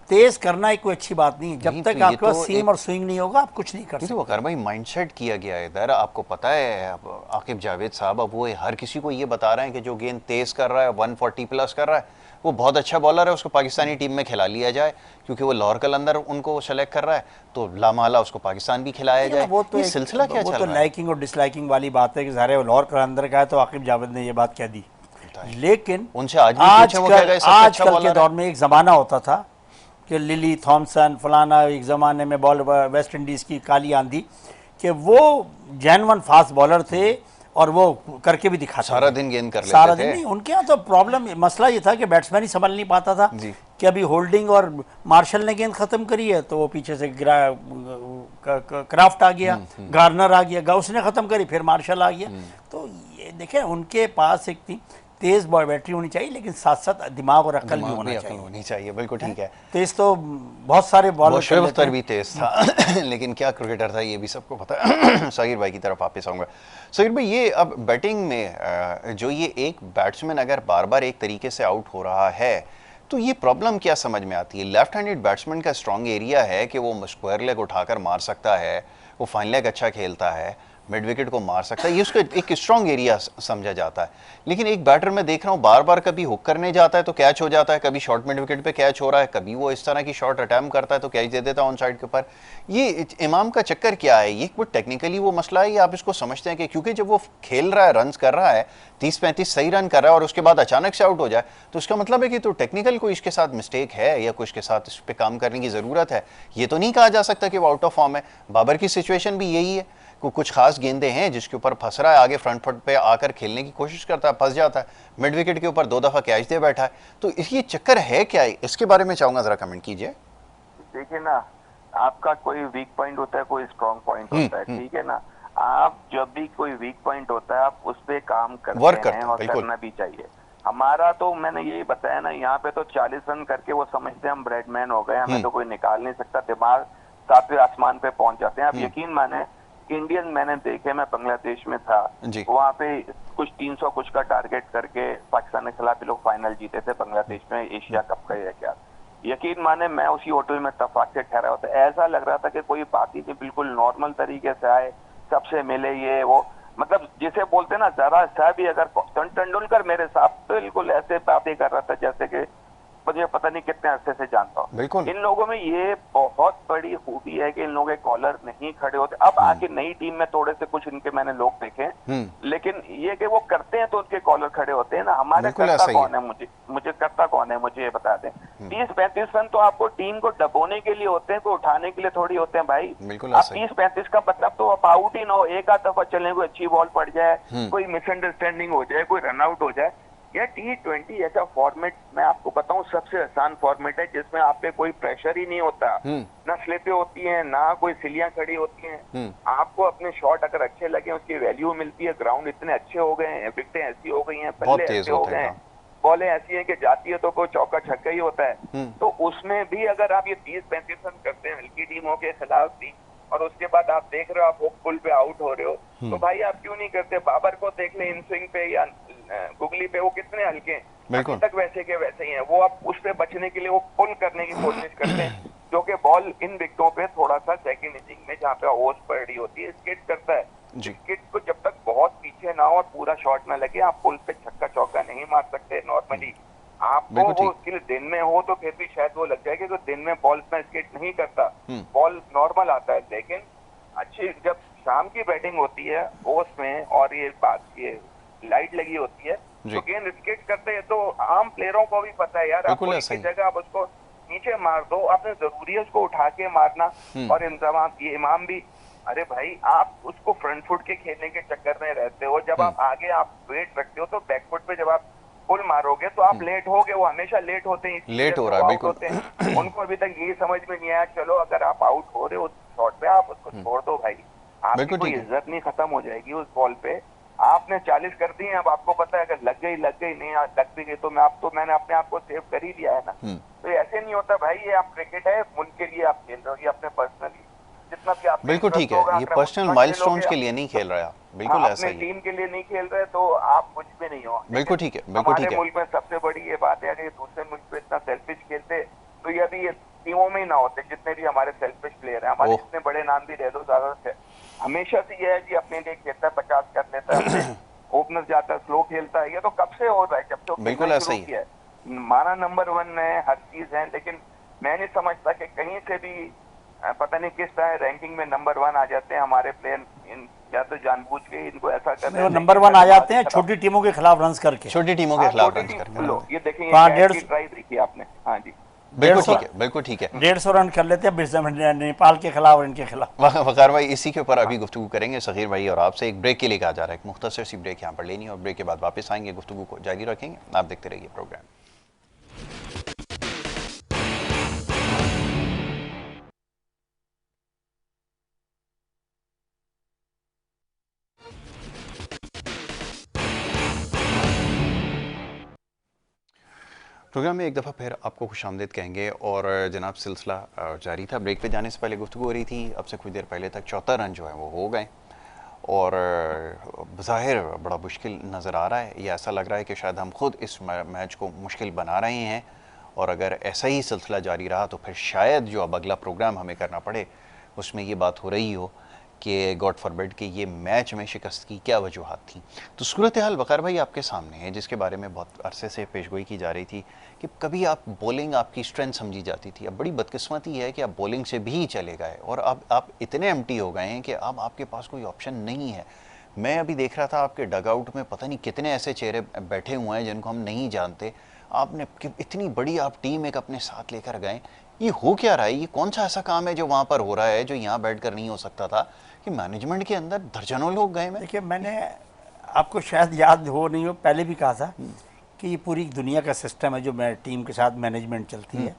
तेज करना एक कोई अच्छी बात नहीं है। जब तक आपके पास सीम और स्विंग नहीं होगा आप कुछ नहीं कर सकते। तो वक़ार भाई माइंडसेट किया गया है इधर, आपको पता है। अब आकिब जावेद साहब अब वो हर किसी को ये बता रहे हैं कि जो गेंद तेज कर रहा है 140 प्लस कर रहा है वो बहुत अच्छा बॉलर है, उसको पाकिस्तानी टीम में खिला लिया जाए, क्योंकि वो लाहौर कलंदर उनको सेलेक्ट कर रहा है, तो लामाला उसको पाकिस्तान भी खिलाया जाए। वो तो सिलसिला क्या चल रहा है? वो तो लाइकिंग और डिसलाइकिंग वाली बात है कि सारे लाहौर कलंदर का है, तो आकिब जावेद ने ये बात कह दी। लेकिन उनसे आजकल के दौर में एक जमाना होता था कि लिली थॉमसन फलाना, एक ज़माने में बॉल वेस्ट इंडीज़ की काली आंधी, कि वो जेन्युइन फास्ट बॉलर थे और वो करके भी दिखाते, सारा दिन गेंद कर लेते सारा थे। दिन नहीं, उनके यहाँ तो प्रॉब्लम मसला ये था कि बैट्समैन ही संभल नहीं पाता था कि अभी होल्डिंग और मार्शल ने गेंद ख़त्म करी है तो वो पीछे से क्राफ्ट आ गया, गार्नर आ गया, उसने ख़त्म करी, फिर मार्शल आ गया। तो ये देखें, उनके पास एक थी तेज बैटरी होनी चाहिए, लेकिन साथ साथ दिमाग और अकल भी होनी चाहिए। बिल्कुल ठीक है। तेज तो बहुत सारे बॉलर, शुएब अख्तर भी तेज था लेकिन क्या क्रिकेटर था ये भी सबको पता है। साहिर भाई की तरफ वापस आऊँगा। साहिर भाई, ये अब बैटिंग में जो ये एक बैट्समैन अगर बार बार एक तरीके से आउट हो रहा है तो ये प्रॉब्लम क्या समझ में आती है? लेफ्ट हैंडेड बैट्समैन का स्ट्रॉन्ग एरिया है कि वो स्क्वायर लेग उठाकर मार सकता है, वो फाइन लेग अच्छा खेलता है, मिड विकेट को मार सकता है, ये उसका एक स्ट्रॉन्ग एरिया समझा जाता है। लेकिन एक बैटर मैं देख रहा हूँ बार बार कभी हुक करने जाता है तो कैच हो जाता है, कभी शॉर्ट मिड विकेट पे कैच हो रहा है, कभी वो इस तरह की शॉट अटैम्प्ट करता है तो कैच दे देता है ऑन साइड के ऊपर। ये इमाम का चक्कर क्या है? ये कुछ टेक्निकली वो मसला है या आप इसको समझते हैं कि क्योंकि जब वो खेल रहा है, रन कर रहा है, 30-35 सही रन कर रहा है और उसके बाद अचानक से आउट हो जाए तो उसका मतलब है कि तो टेक्निकल कोई इसके साथ मिस्टेक है या कुछ के साथ इस पर काम करने की ज़रूरत है। ये तो नहीं कहा जा सकता कि वो आउट ऑफ फॉर्म है। बाबर की सिचुएशन भी यही है, कुछ खास गेंदें हैं जिसके ऊपर फंस रहा है, आगे फ्रंट फुट पे आकर खेलने की कोशिश करता है, फंस जाता है, मिड विकेट के ऊपर 2 दफा कैच दे बैठा है। तो ये चक्कर है क्या? इसके बारे में चाहूंगा जरा कमेंट कीजिए। देखिए ना, आपका कोई वीक पॉइंट होता है, कोई स्ट्रॉन्ग पॉइंट होता है, ठीक है ना। आप जब भी कोई वीक पॉइंट होता है आप उस पर काम करते हैं और करना भी चाहिए। हमारा तो मैंने यही बताया ना, यहाँ पे तो 40 रन करके वो समझते हैं हम ब्रेडमैन हो गए, हमें तो कोई निकाल नहीं सकता, दिमाग सातवें आसमान पे पहुंच जाते हैं। आप यकीन माने इंडियन मैंने देखे, मैं बांग्लादेश में था, जी। वहाँ पे कुछ 300 कुछ का टारगेट करके पाकिस्तान के खिलाफ लोग फाइनल जीते थे बांग्लादेश में, एशिया कप का या क्या। यकीन माने मैं उसी होटल में तफाक से ठहरा होता, ऐसा लग रहा था कि कोई बात ही नहीं, बिल्कुल नॉर्मल तरीके से आए, सबसे मिले, ये वो, मतलब जिसे बोलते ना जरा सा भी अगर तेंदुलकर मेरे साथ बिल्कुल ऐसे बातें कर रहा था जैसे कि मुझे पता नहीं कितने अरसे से जानता बिल्कुल। हूँ। इन लोगों में ये बहुत बड़ी खूबी है कि इन लोगों के कॉलर नहीं खड़े होते। अब आके नई टीम में थोड़े से कुछ इनके मैंने लोग देखे, लेकिन ये कि वो करते हैं तो उनके कॉलर खड़े होते हैं ना। हमारे बिल्कुल करता ऐसा ही है। कौन है, मुझे करता कौन है, मुझे ये बता दें। 30-35 रन तो आपको टीम को दबोने के लिए होते हैं, कोई उठाने के लिए थोड़ी होते हैं भाई। बिल्कुल आप ऐसा ही। 30-35 का मतलब तो आप आउट ही ना हो, एक आध दफा चलने, कोई अच्छी बॉल पड़ जाए, कोई मिसअंडरस्टैंडिंग हो जाए, कोई रनआउट हो जाए। यह T20 ऐसा फॉर्मेट, मैं आपको बताऊं, सबसे आसान फॉर्मेट है जिसमें आप पे कोई प्रेशर ही नहीं होता, ना स्लिपें होती हैं, ना कोई सिलियां खड़ी होती हैं। आपको अपने शॉट अगर अच्छे लगे उसकी वैल्यू मिलती है। ग्राउंड इतने अच्छे हो गए हैं, विकेटें ऐसी हो गई हैं, बहुत बल्ले तेज ऐसे हो होता गए है हैं, बॉलें ऐसी हैं कि जाती है तो कोई चौका छक्का ही होता है। तो उसमें भी अगर आप ये 30-35 रन करते हैं हल्की टीमों के खिलाफ भी, और उसके बाद आप देख रहे हो आप हुक पुल पे आउट हो रहे हो, तो भाई आप क्यों नहीं करते? बाबर को देख ले इन स्विंग पे या गुगली पे, वो कितने हल्के हैं, अभी तक वैसे के वैसे ही हैं। वो अब उससे बचने के लिए वो पुल करने की कोशिश करते हैं, जो कि बॉल इन विकेटों पे थोड़ा सा सेकंड इनिंग में जहाँ पे ओस पड़ रही होती है स्किट करता है। स्किट को जब तक बहुत पीछे ना हो और पूरा शॉट ना लगे, आप पुल पे छक्का चौका नहीं मार सकते नॉर्मली। आपको वो स्किल दिन में हो तो फिर भी शायद वो लग जाएगी, तो दिन में बॉल इतना स्किट नहीं करता, बॉल नॉर्मल आता है। लेकिन अच्छी जब शाम की बैटिंग होती है ओस में और ये बात ये लाइट लगी होती है, तो गेंद स्केट करते हैं, तो आम प्लेयरों को भी पता है यार, आप की जगह आप उसको नीचे मार दो, आपने जरूरी है उसको उठा के मारना। और इंतजाम ये इमाम भी, अरे भाई आप उसको फ्रंट फुट के खेलने के चक्कर में रहते हो, जब आप आगे आप वेट रखते हो तो बैक फुट पे जब आप पुल मारोगे तो आप लेट हो गए। वो हमेशा लेट होते हैं, लेट हो रहा है, बिल्कुल होते हैं। उनको अभी तक ये समझ में नहीं आया, चलो अगर आप आउट हो रहे हो उस शॉट पे, आप उसको छोड़ दो भाई, आपकी कोई इज्जत नहीं खत्म हो जाएगी उस बॉल पे। आपने 40 कर दी है, अब आपको पता है अगर लग गई नहीं लग भी गई तो मैंने अपने आप को सेव कर ही लिया है ना। तो ऐसे नहीं होता भाई, ये आप क्रिकेट है, उनके लिए आप खेल रहे हो, ये अपने पर्सनली जितना भी आप बिल्कुल ठीक है, ये पर्सनल माइलस्टोन्स के लिए नहीं खेल रहे आप, बिल्कुल ऐसा ही है। टीम के लिए नहीं खेल रहे तो आप कुछ भी नहीं हो। बिल्कुल ठीक है, बिल्कुल ठीक है। हमारे मुल्क में सबसे बड़ी ये बात है, अगर दूसरे मुल्क पे इतना सेल्फिश खेलते तो ये अभी टीमों में ही ना होते, जितने भी हमारे सेल्फिश प्लेयर हैं। हमारे इतने बड़े नाम भी ले दो, ज्यादा से हमेशा से ये है कि अपने लिए खेलता है, 50 कर लेता है, ओपनर जाता है, स्लो खेलता है। ये तो कब से हो रहा है, जब से बिल्कुल ऐसा ही है। माना नंबर 1 है, हर चीज है, लेकिन मैं नहीं समझता कि कहीं से भी पता नहीं किस तरह रैंकिंग में नंबर 1 आ जाते हैं हमारे प्लेयर। या तो जानबूझ के इनको ऐसा करते हैं, नंबर 1 आ जाते हैं छोटी टीमों के खिलाफ रन करके, छोटी टीमों के खिलाफ रन करके। ये देखेंगे ट्राई देखिए आपने। हाँ जी, बिल्कुल ठीक है, बिल्कुल ठीक है। 150 रन कर लेते हैं नेपाल के खिलाफ और इनके खिलाफ। वकार भाई इसी के ऊपर अभी गुफ्तगू करेंगे सगीर भाई और आपसे। एक ब्रेक के लिए कहा जा रहा है, एक मुख्तसर सी ब्रेक यहाँ पर लेनी है और ब्रेक के बाद वापस आएंगे, गुफ्तगू को जारी रखेंगे। आप देखते रहिए प्रोग्राम। प्रोग्राम में एक दफ़ा फिर आपको खुशामदीद कहेंगे और जनाब सिलसिला जारी था। ब्रेक पे जाने से पहले गुफ्तगू हो रही थी, अब से कुछ देर पहले तक 74 रन जो है वो हो गए और बज़ाहिर बड़ा मुश्किल नज़र आ रहा है। ये ऐसा लग रहा है कि शायद हम खुद इस मैच को मुश्किल बना रहे हैं और अगर ऐसा ही सिलसिला जारी रहा तो फिर शायद जो अब अगला प्रोग्राम हमें करना पड़े उसमें ये बात हो रही हो कि गॉड फॉरबिड कि ये मैच में शिकस्त की क्या वजूहात थी। तो सूरत हाल वकार भाई आपके सामने है, जिसके बारे में बहुत अरसे से पेशगोई की जा रही थी कि कभी आप बॉलिंग आपकी स्ट्रेंथ समझी जाती थी, अब बड़ी बदकिस्मती है कि आप बॉलिंग से भी चले गए और अब आप इतने एम्प्टी हो गए हैं कि अब आपके पास कोई ऑप्शन नहीं है। मैं अभी देख रहा था आपके डगआउट में पता नहीं कितने ऐसे चेहरे बैठे हुए हैं जिनको हम नहीं जानते। आपने इतनी बड़ी आप टीम एक अपने साथ लेकर गए, ये हो क्या रहा है? ये कौन सा ऐसा काम है जो वहाँ पर हो रहा है जो यहाँ बैठ कर नहीं हो सकता था कि मैनेजमेंट के अंदर दर्जनों लोग गए? देखिए, मैंने आपको शायद याद हो नहीं हो, पहले भी कहा था कि ये पूरी दुनिया का सिस्टम है जो टीम के साथ मैनेजमेंट चलती है,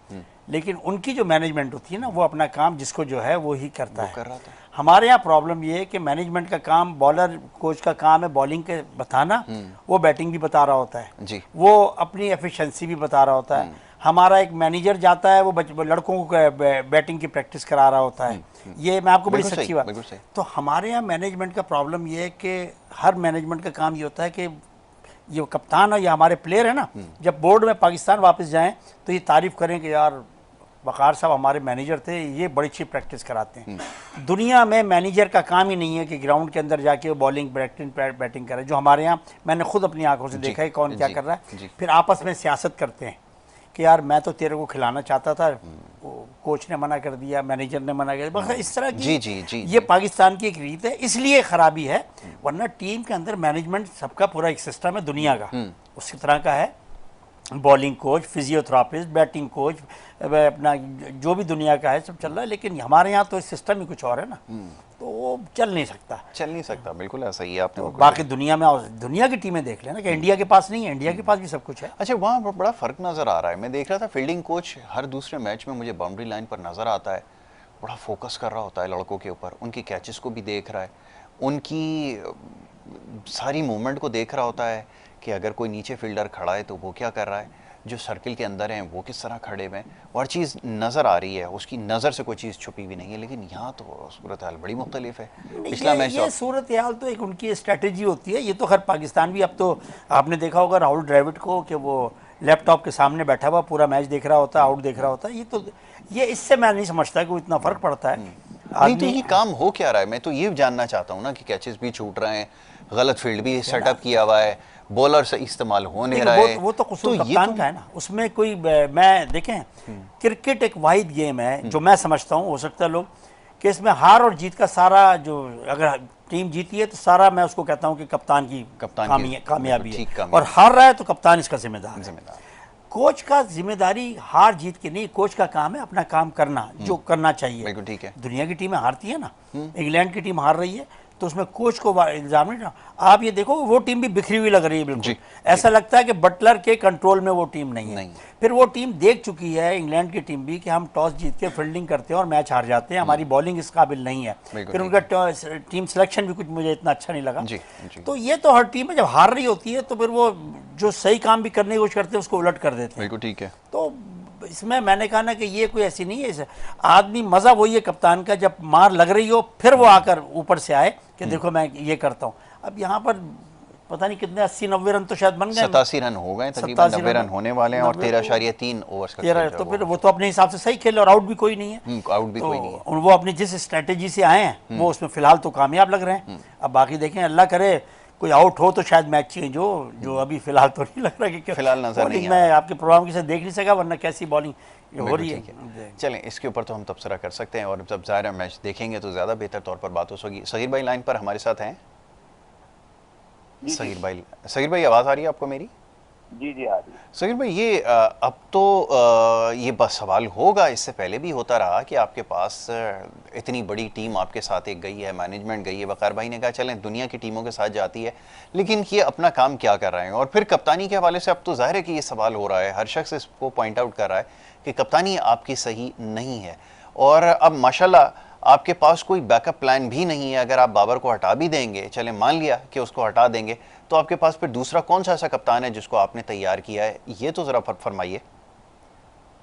लेकिन उनकी जो मैनेजमेंट होती है ना, वो अपना काम जिसको जो है वो ही करता है। कर रहा था। हमारे यहाँ प्रॉब्लम ये है कि मैनेजमेंट का काम, बॉलर कोच का काम है बॉलिंग के बताना, वो बैटिंग भी बता रहा होता है जी। वो अपनी एफिशिएंसी भी बता रहा होता है। हमारा एक मैनेजर जाता है, वो लड़कों को बैटिंग की प्रैक्टिस करा रहा होता है। ये मैं आपको बड़ी सच्ची बात। तो हमारे यहाँ मैनेजमेंट का प्रॉब्लम ये है कि हर मैनेजमेंट का काम ये होता है कि ये कप्तान है या हमारे प्लेयर है ना, जब बोर्ड में पाकिस्तान वापस जाएं तो ये तारीफ करें कि यार वक़ार साहब हमारे मैनेजर थे, ये बड़ी अच्छी प्रैक्टिस कराते हैं। दुनिया में मैनेजर का काम ही नहीं है कि ग्राउंड के अंदर जाके बॉलिंग बैटिंग करे, जो हमारे यहाँ मैंने खुद अपनी आंखों से देखा है कौन क्या कर रहा है। फिर आपस में सियासत करते हैं कि यार मैं तो तेरे को खिलाना चाहता था, कोच ने मना कर दिया, मैनेजर ने मना कर दिया, बस इस तरह की ये पाकिस्तान की एक रीत है, इसलिए खराबी है। वरना टीम के अंदर मैनेजमेंट सबका पूरा एक सिस्टम है दुनिया का, उसी तरह का है। Bowling coach, physiotherapist, batting coach, अपना जो भी दुनिया का है सब चल रहा है, लेकिन हमारे यहाँ तो सिस्टम ही कुछ और है ना, तो वो चल नहीं सकता। बिल्कुल ऐसा ही है। आपने तो बाकी दुनिया में दुनिया की टीमें देख लेना कि इंडिया के पास नहीं है, इंडिया के पास भी सब कुछ है। अच्छा, वहाँ बड़ा फर्क नजर आ रहा है। मैं देख रहा था फील्डिंग कोच हर दूसरे मैच में मुझे बाउंड्री लाइन पर नजर आता है, बड़ा फोकस कर रहा होता है लड़कों के ऊपर, उनकी कैचेस को भी देख रहा है, उनकी सारी मूवमेंट को देख रहा होता है कि अगर कोई नीचे फील्डर खड़ा है तो वो क्या कर रहा है, जो सर्किल के अंदर हैं वो किस तरह खड़े हुए हैं, और चीज़ नज़र आ रही है, उसकी नज़र से कोई चीज़ छुपी भी नहीं है। लेकिन यहाँ तो सूरत हाल बड़ी मुख्तलिफ है। पिछला मैच ये सूरत हाल तो एक उनकी स्ट्रेटेजी होती है। ये तो हर पाकिस्तान भी, अब तो आपने देखा होगा राहुल द्रविड़ को कि वो लैपटॉप के सामने बैठा हुआ पूरा मैच देख रहा होता है, आउट देख रहा होता है। ये इससे मैं नहीं समझता कि वो इतना फ़र्क पड़ता है। नहीं तो ये काम हो क्या रहा है, मैं तो ये जानना चाहता हूँ ना कि कैचेस भी छूट रहे हैं, गलत फील्ड भी सेटअप किया हुआ है, बॉलर से इस्तेमाल हो नहीं रहा है। वो तो कसूर कप्तान का है ना, उसमें कोई मैं देखें क्रिकेट एक वाहिद गेम है जो मैं समझता हूँ, हो सकता है लोग कि इसमें हार और जीत का सारा, जो अगर टीम जीती है तो सारा मैं उसको कहता हूँ कि कप्तान की कामयाबी है, और हार रहा है तो कप्तान इसका जिम्मेदार है। कोच का जिम्मेदारी हार जीत की नहीं, कोच का काम है अपना काम करना जो करना चाहिए। बिल्कुल ठीक है। दुनिया की टीमें हारती है ना, इंग्लैंड की टीम हार रही है तो उसमें कोच को इल्जाम नहीं। आप ये देखो वो टीम भी बिखरी हुई लग रही है बिल्कुल, ऐसा लगता है कि बटलर के कंट्रोल में वो टीम नहीं है। फिर वो टीम देख चुकी है, इंग्लैंड की टीम भी, कि हम टॉस जीत के फील्डिंग करते हैं और मैच हार जाते हैं, हमारी बॉलिंग इस काबिल नहीं है। फिर उनका टीम सिलेक्शन भी कुछ मुझे इतना अच्छा नहीं लगा। तो ये तो हर टीम है, जब हार रही होती है तो फिर वो जो सही काम भी करने की कोशिश करते हैं उसको उलट कर देते हैं। बिल्कुल ठीक है। तो इसमें मैंने कहा ना कि ये कोई ऐसी नहीं है। आदमी मज़ा वही है कप्तान का, जब मार लग रही हो फिर वो आकर ऊपर से आए कि देखो मैं ये करता हूँ। अब यहाँ पर पता नहीं कितने 80-90 रन तो शायद बन गए, 87 रन हो गए, तकरीबन 90 रन होने वाले हैं, और 13.3 ओवर्स का खेल। तो फिर वो तो अपने हिसाब से सही खेले और आउट भी कोई नहीं है। आउट भी कोई नहीं है। वो अपनी जिस स्ट्रेटेजी से आए हैं वो उसमें फिलहाल तो कामयाब लग रहे हैं। अब बाकी देखें, अल्लाह करे कोई आउट हो तो शायद मैच चेंज हो, जो अभी फिलहाल तो नहीं लग रहा कि फिलहाल नजर नहीं। मैं आपके प्रोग्राम की से देख नहीं सका, वरना कैसी बॉलिंग हो रही है। चलें, इसके ऊपर तो हम तबसरा कर सकते हैं, और जब ज़ाहिर मैच देखेंगे तो ज़्यादा बेहतर तौर पर बात हो सकेगी। सगीर भाई लाइन पर हमारे साथ हैं। सगीर भाई आवाज़ आ रही है आपको मेरी? जी जी आ रही है। सगीर भाई, ये अब तो ये बस सवाल होगा, इससे पहले भी होता रहा कि आपके पास इतनी बड़ी टीम आपके साथ एक गई है, मैनेजमेंट गई है, वक़ार भाई ने कहा चलें दुनिया की टीमों के साथ जाती है, लेकिन ये अपना काम क्या कर रहे हैं। और फिर कप्तानी के हवाले से अब तो ज़ाहिर है कि ये सवाल हो रहा है, हर शख्स इसको पॉइंट आउट कर रहा है कि कप्तानी आपकी सही नहीं है, और अब माशाल्लाह आपके पास कोई बैकअप प्लान भी नहीं है। अगर आप बाबर को हटा भी देंगे, चले मान लिया कि उसको हटा देंगे, तो आपके पास फिर दूसरा कौन सा ऐसा कप्तान है जिसको आपने तैयार किया है, ये तो जरा फरमाइए।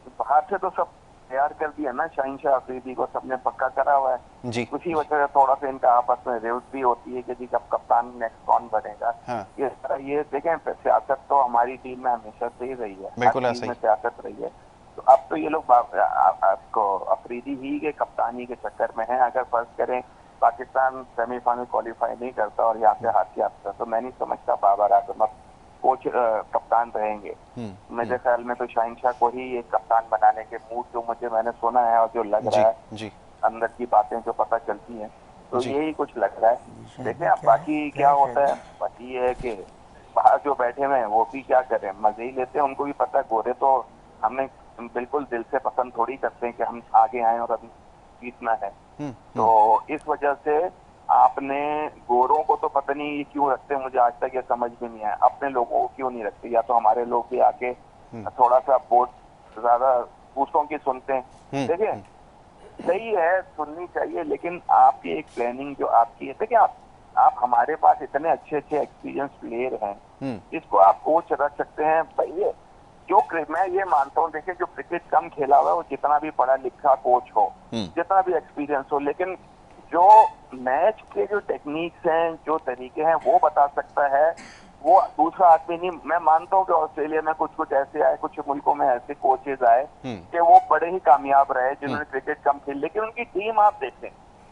बाहर से तो सब तैयार कर दिया ना, शाहीन शाह अफरीदी को सबने पक्का करा हुआ है जी। उसी वजह से थोड़ा सा इनका आपस में रेवट भी होती है कि जी कब कप्तान नेक्स्ट कौन बनेगा। हाँ। ये देखें, सियासत तो हमारी टीम में हमेशा से ही रही है, बिल्कुल हर टीम में सियासत रही है। तो अब तो ये लोग आपको अफरीदी ही के कप्तानी के चक्कर में है। अगर फर्ज करें पाकिस्तान सेमीफाइनल क्वालिफाई नहीं करता और यहाँ से हाथ के आता, तो मैं नहीं समझता बाबर आजम अब कोच कप्तान रहेंगे। मेरे ख्याल में तो शाहीन शाह को ही एक कप्तान बनाने के मूड जो मैंने सुना है और जो लग रहा है, अंदर की बातें जो पता चलती हैं, तो यही कुछ लग रहा है। देखें अब बाकी क्या होता है। बाकी ये है कि बाहर जो बैठे हुए हैं वो भी क्या करें, मजे ही लेते हैं। उनको भी पता है गोरे तो हमें बिल्कुल दिल से पसंद थोड़ी करते हैं कि हम आगे आए और अभी जीतना है। तो इस वजह से आपने गोरों को तो पता नहीं ये क्यों रखते हैं, मुझे आज तक ये समझ में नहीं आया, अपने लोगों को क्यों नहीं रखते? या तो हमारे लोग भी आके थोड़ा सा बहुत ज्यादा दूसरों की सुनते हैं। देखिए सही है, सुननी चाहिए, लेकिन आपकी एक प्लानिंग जो आपकी है, देखिए आप हमारे पास इतने अच्छे अच्छे एक्सपीरियंस प्लेयर हैं, इसको आप कोच रख सकते हैं भाई। ये जो मैं ये मानता हूँ, देखिए जो क्रिकेट कम खेला हुआ है वो जितना भी पढ़ा लिखा कोच हो, जितना भी एक्सपीरियंस हो, लेकिन जो मैच के जो टेक्निक्स हैं, जो तरीके हैं, वो बता सकता है, वो दूसरा आदमी नहीं। मैं मानता हूँ कि ऑस्ट्रेलिया में कुछ ऐसे आए, कुछ मुल्कों में ऐसे कोचेज आए कि वो बड़े ही कामयाब रहे जिन्होंने क्रिकेट कम खेली, लेकिन उनकी टीम आप देखें,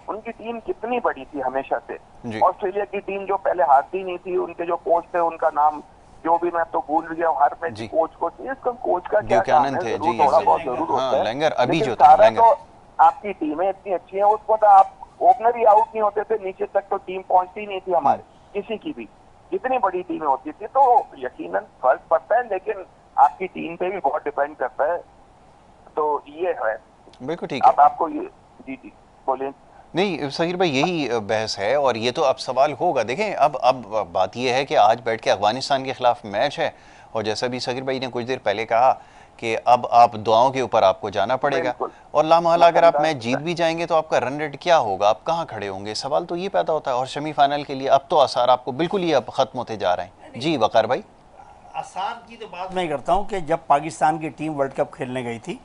उनकी टीम कितनी बड़ी थी हमेशा से। ऑस्ट्रेलिया की टीम जो पहले हारती नहीं थी, उनके जो कोच थे, उनका नाम जो भी मैं तो भूल गया, हर मैच कोच इसका कोच का क्या काम है, जरूर थोड़ा बहुत जरूर होता है, लेकिन सारा तो आपकी टीमें इतनी अच्छी है, उसको तो आप ओपनर ही आउट नहीं होते थे, नीचे तक तो टीम पहुंचती नहीं थी हमारे किसी की भी, जितनी बड़ी टीमें होती थी। तो यकीनन फर्क पड़ता है, लेकिन आपकी टीम पे भी बहुत डिपेंड करता है। तो ये है, बिल्कुल ठीक है। अब आपको ये जी बोलिए। नहीं सहीर भाई, यही बहस है और ये तो अब सवाल होगा। देखें अब बात ये है कि आज बैठ के अफगानिस्तान के खिलाफ मैच है, और जैसा भी सहीर भाई ने कुछ देर पहले कहा कि अब आप दुआओं के ऊपर आपको जाना पड़ेगा, और लामहला अगर आप मैच जीत भी जाएंगे तो आपका रन रेट क्या होगा, आप कहाँ खड़े होंगे, सवाल तो ये पैदा होता है। और सेमीफाइनल के लिए अब तो आसार आपको बिल्कुल ही अब खत्म होते जा रहे हैं। जी वकार भाई। आसार की तो बात मैं करता हूँ कि जब पाकिस्तान की टीम वर्ल्ड कप खेलने गई थी,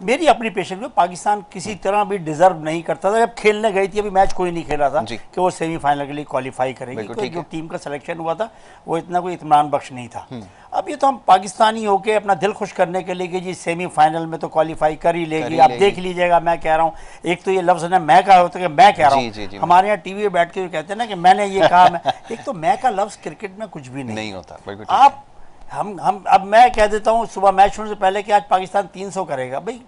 मेरी अपनी पेशेंट में पाकिस्तान किसी तरह भी डिजर्व नहीं करता था। जब खेलने गई थी, अभी मैच कोई नहीं खेला था कि वो सेमीफाइनल के लिए क्वालिफाई करेगी, तो जो टीम का सिलेक्शन हुआ था वो इतना कोई इत्मीनान बख्श नहीं था। अब ये तो हम पाकिस्तानी होके अपना दिल खुश करने के लिए कि जी सेमीफाइनल में तो क्वालिफाई कर ही लेगी, आप देख लीजिएगा। मैं कह रहा हूँ, एक तो ये लफ्ज़ ना मैं का होता है कि मैं कह रहा हूँ, हमारे यहाँ टीवी में बैठ के कहते हैं ना कि मैंने ये कहा। एक तो मैं का लफ्ज़ क्रिकेट में कुछ भी नहीं होता। आप हम अब मैं कह देता हूँ सुबह मैच होने से पहले कि आज पाकिस्तान 300 करेगा, भाई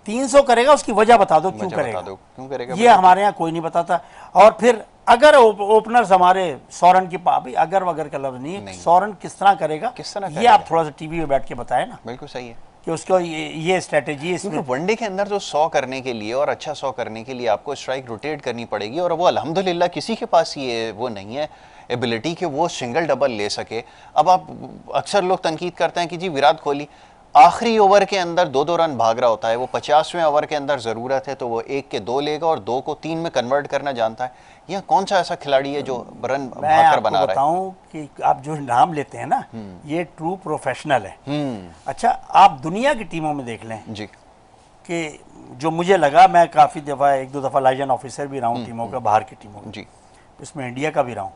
300 करेगा, उसकी वजह बता दो क्यों करेगा, ये हमारे यहाँ कोई नहीं बताता। और फिर अगर ओपनर्स हमारे 100 रन की भाई अगर वगर का लफ्ज नहीं, 100 रन किस तरह करेगा, ये आप थोड़ा सा टीवी में बैठ के बताए ना। बिल्कुल सही है कि उसको ये स्ट्रेटेजी है। क्योंकि वनडे के अंदर तो 100 करने के लिए और अच्छा 100 करने के लिए आपको स्ट्राइक रोटेट करनी पड़ेगी, और वो अल्हम्दुलिल्लाह किसी के पास ये वो नहीं है एबिलिटी कि वो सिंगल डबल ले सके। अब आप अक्सर लोग तनकीद करते हैं कि जी विराट कोहली आखिरी ओवर के अंदर 2-2 रन भाग रहा होता है, वो 50वें ओवर के अंदर ज़रूरत है तो वो 1 के 2 लेगा और 2 को 3 में कन्वर्ट करना जानता है। यह कौन सा ऐसा खिलाड़ी है जो रन भागकर बना रहा है? बताऊं कि आप जो नाम लेते हैं ना, ये ट्रू प्रोफेशनल है। अच्छा, आप दुनिया की टीमों में देख लें जी, कि जो मुझे लगा, मैं काफ़ी दफ़ा 1-2 दफ़ा लाइजन ऑफिसर भी रहा हूँ टीमों का, बाहर की टीमों जी, इसमें इंडिया का भी रहा हूँ।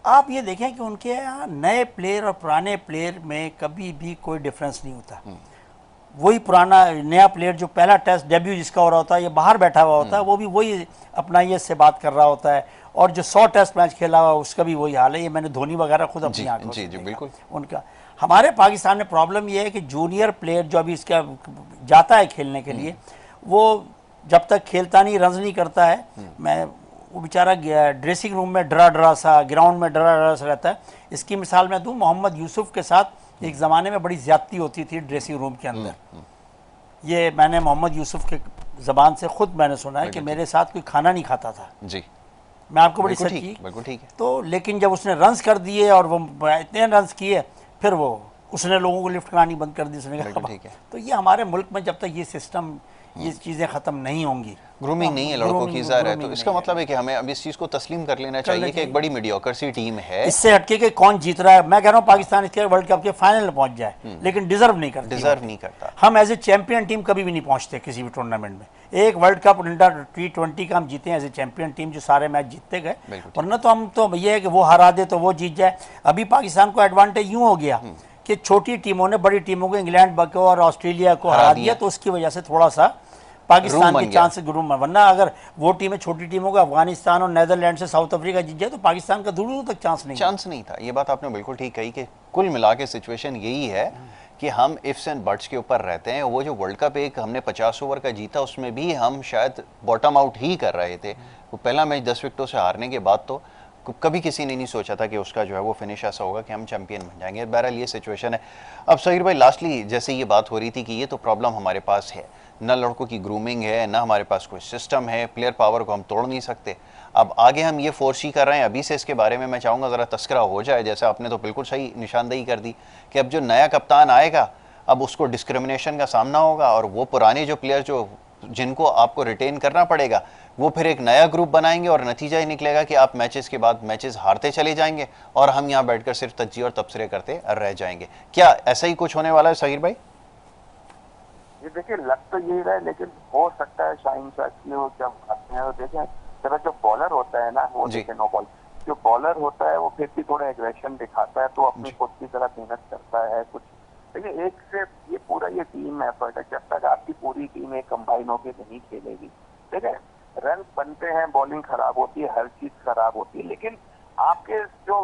आप ये देखें कि उनके यहाँ नए प्लेयर और पुराने प्लेयर में कभी भी कोई डिफरेंस नहीं होता। वही पुराना नया प्लेयर जो पहला टेस्ट डेब्यू जिसका हो रहा होता है, ये बाहर बैठा हुआ होता है, वो भी वही अपना ये से बात कर रहा होता है, और जो 100 टेस्ट मैच खेला हुआ उसका भी वही हाल है। ये मैंने धोनी वगैरह खुद अपनी आंखों से देखा उनका। हमारे पाकिस्तान में प्रॉब्लम ये है कि जूनियर प्लेयर जो अभी इसका जाता है खेलने के लिए, वो जब तक खेलता नहीं, रन नहीं करता है, वो बेचारा ड्रेसिंग रूम में डरा सा, ग्राउंड में डरा सा रहता है। इसकी मिसाल मैं दूं, मोहम्मद यूसुफ के साथ एक ज़माने में बड़ी ज़्यादती होती थी ड्रेसिंग रूम के अंदर। ये मैंने मोहम्मद यूसुफ के ज़बान से खुद मैंने सुना है कि मेरे साथ कोई खाना नहीं खाता था जी, मैं आपको बड़ी सच्ची। बिल्कुल ठीक है। तो लेकिन जब उसने रन्स कर दिए और वो इतने रन्स किए, फिर वो उसने लोगों को लिफ्ट करानी बंद कर दी, उसने कहा। तो ये हमारे मुल्क में जब तक ये सिस्टम, ये चीज़ें ख़त्म नहीं होंगी, ग्रूमिंग नहीं है लड़कों की, ज़ाहिर है, तो इसका मतलब है कि हमें अब इस चीज़ को तस्लीम कर लेना चाहिए कि एक बड़ी मीडियोकर सी टीम है। इससे हटके के कौन जीत रहा है, मैं कह रहा हूँ पाकिस्तान इसके वर्ल्ड कप के फाइनल में पहुंच जाए, लेकिन डिजर्व नहीं करता। हम एज ए चैंपियन टीम कभी भी नहीं पहुंचते किसी भी टूर्नामेंट में। एक वर्ल्ड कप अंडर T20 का हम जीते हैं एज ए चैंपियन टीम, जो सारे मैच जीतते गए, वरना तो हम तो ये है कि वो हरा दे तो वो जीत जाए। अभी पाकिस्तान को एडवांटेज यूँ हो गया कि छोटी टीमों ने बड़ी टीमों को, इंग्लैंड को और ऑस्ट्रेलिया को हरा दिया, तो उसकी वजह से थोड़ा सा पाकिस्तान के चांस गुरूम है। वरना अगर वो टीमें छोटी टीमों को अफगानिस्तान और नेदरलैंड से साउथ अफ्रीका जीत जाए तो पाकिस्तान का दूर दूर तक चांस नहीं था। ये बात आपने बिल्कुल ठीक कही कि कुल मिला के सिचुएशन यही है कि हम इफ्स एंड बट्स के ऊपर रहते हैं। वो जो वर्ल्ड कप एक हमने 50 ओवर का जीता, उसमें भी हम शायद बॉटम आउट ही कर रहे थे। वो पहला मैच 10 विकेटों से हारने के बाद तो कभी किसी ने नहीं सोचा था कि उसका जो है वो फिनिश ऐसा होगा कि हम चैंपियन बन जाएंगे। बहरहाल ये सिचुएशन है। अब सहीर भाई, लास्टली जैसे ये बात हो रही थी कि ये तो प्रॉब्लम हमारे पास है, ना लड़कों की ग्रूमिंग है, ना हमारे पास कोई सिस्टम है, प्लेयर पावर को हम तोड़ नहीं सकते। अब आगे हम ये फोर्सी कर रहे हैं, अभी से इसके बारे में मैं चाहूँगा ज़रा तस्करा हो जाए। जैसे आपने तो बिल्कुल सही निशानदेही कर दी कि अब जो नया कप्तान आएगा अब उसको डिस्क्रिमिनेशन का सामना होगा, और वो पुराने जो प्लेयर जो जिनको आपको रिटेन करना पड़ेगा वो फिर एक नया ग्रुप बनाएंगे, और नतीजा ये निकलेगा कि आप मैचेस के बाद मैचेस हारते चले जाएंगे और हम यहाँ बैठकर सिर्फ तज्जी और तबसरे करते रह जाएंगे। क्या ऐसा ही कुछ होने वाला है सहीर भाई? ये देखिए, लग तो यही रहा है, लेकिन हो सकता है शाइन फैसले हो जब आते हैं। और देखें जरा जो बॉलर होता है ना, वो देखें नो बॉल, जो बॉलर होता है वो फिर भी थोड़ा एग्रेशन दिखाता है, तो अपनी खुद की तरह मेहनत करता है कुछ। देखिए एक से ये पूरा ये टीम एफर्ट है, जब तक आपकी पूरी टीम एक कंबाइन होकर नहीं खेलेगी, ठीक है, रन बनते हैं, बॉलिंग खराब होती है, हर चीज खराब होती है, लेकिन आपके जो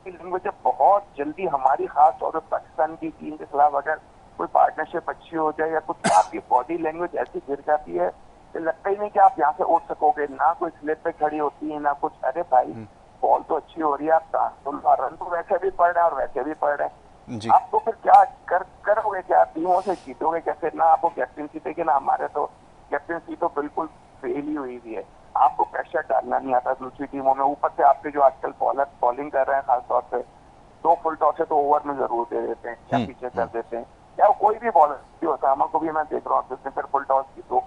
लैंग्वेज है बहुत जल्दी हमारी खास तौर पर पाकिस्तान की टीम के खिलाफ अगर कोई पार्टनरशिप अच्छी हो जाए या कुछ, आपकी बॉडी लैंग्वेज ऐसी गिर जाती है कि लगता ही नहीं कि आप यहाँ से उठ सकोगे, ना कोई स्लिप पे खड़ी होती है ना कुछ। अरे भाई बॉल तो अच्छी हो रही है, आप रन तो वैसे भी पड़ रहे हैं और वैसे भी पड़ रहे हैं, आप तो फिर क्या करोगे, क्या टीमों से जीतोगे कैसे? ना आपको कैप्टनसी देगी ना हमारे, तो कैप्टनसी तो बिल्कुल फेल ही हुई है। आपको प्रेशर डालना नहीं आता दूसरी टीमों में, ऊपर से आपके जो आजकल बॉलर बॉलिंग कर रहे हैं खासतौर पे, 2 फुल टॉस से तो ओवर में जरूर दे देते हैं या पीछे कर देते हैं, या कोई भी बॉलर भी होता है, हमको भी मैं देख रहा हूँ जिसने फिर फुल टॉस की। तो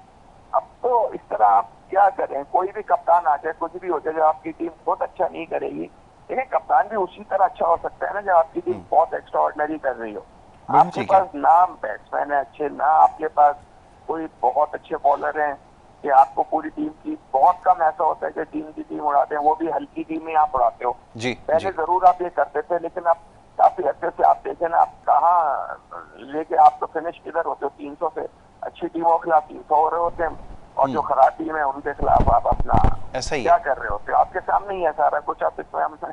अब तो इस तरह आप क्या करें, कोई भी कप्तान आ जाए, कुछ भी हो जाए, जब आपकी टीम बहुत अच्छा नहीं करेगी, लेकिन कप्तान भी उसी तरह अच्छा हो सकता है ना जब आपकी टीम बहुत एक्स्ट्रा ऑर्डिनरी कर रही हो। आपके पास ना बैट्समैन है अच्छे, ना आपके पास कोई बहुत अच्छे बॉलर हैं कि आपको पूरी टीम की, बहुत कम ऐसा होता है कि टीम की टीम उड़ाते हैं, वो भी हल्की टीम में आप उड़ाते हो। पहले जरूर आप ये करते थे, लेकिन अब काफी अच्छे से आप देखें ना, आप कहाँ लेके आप तो फिनिश किधर होते हो, 300 से अच्छी टीमों के खिलाफ 300 हो रहे होते हैं, और जो खराब टीम है उनके खिलाफ आप अपना ऐसा ही क्या कर रहे होते हो, आपके सामने ही है सारा कुछ। आप इसमें हमसे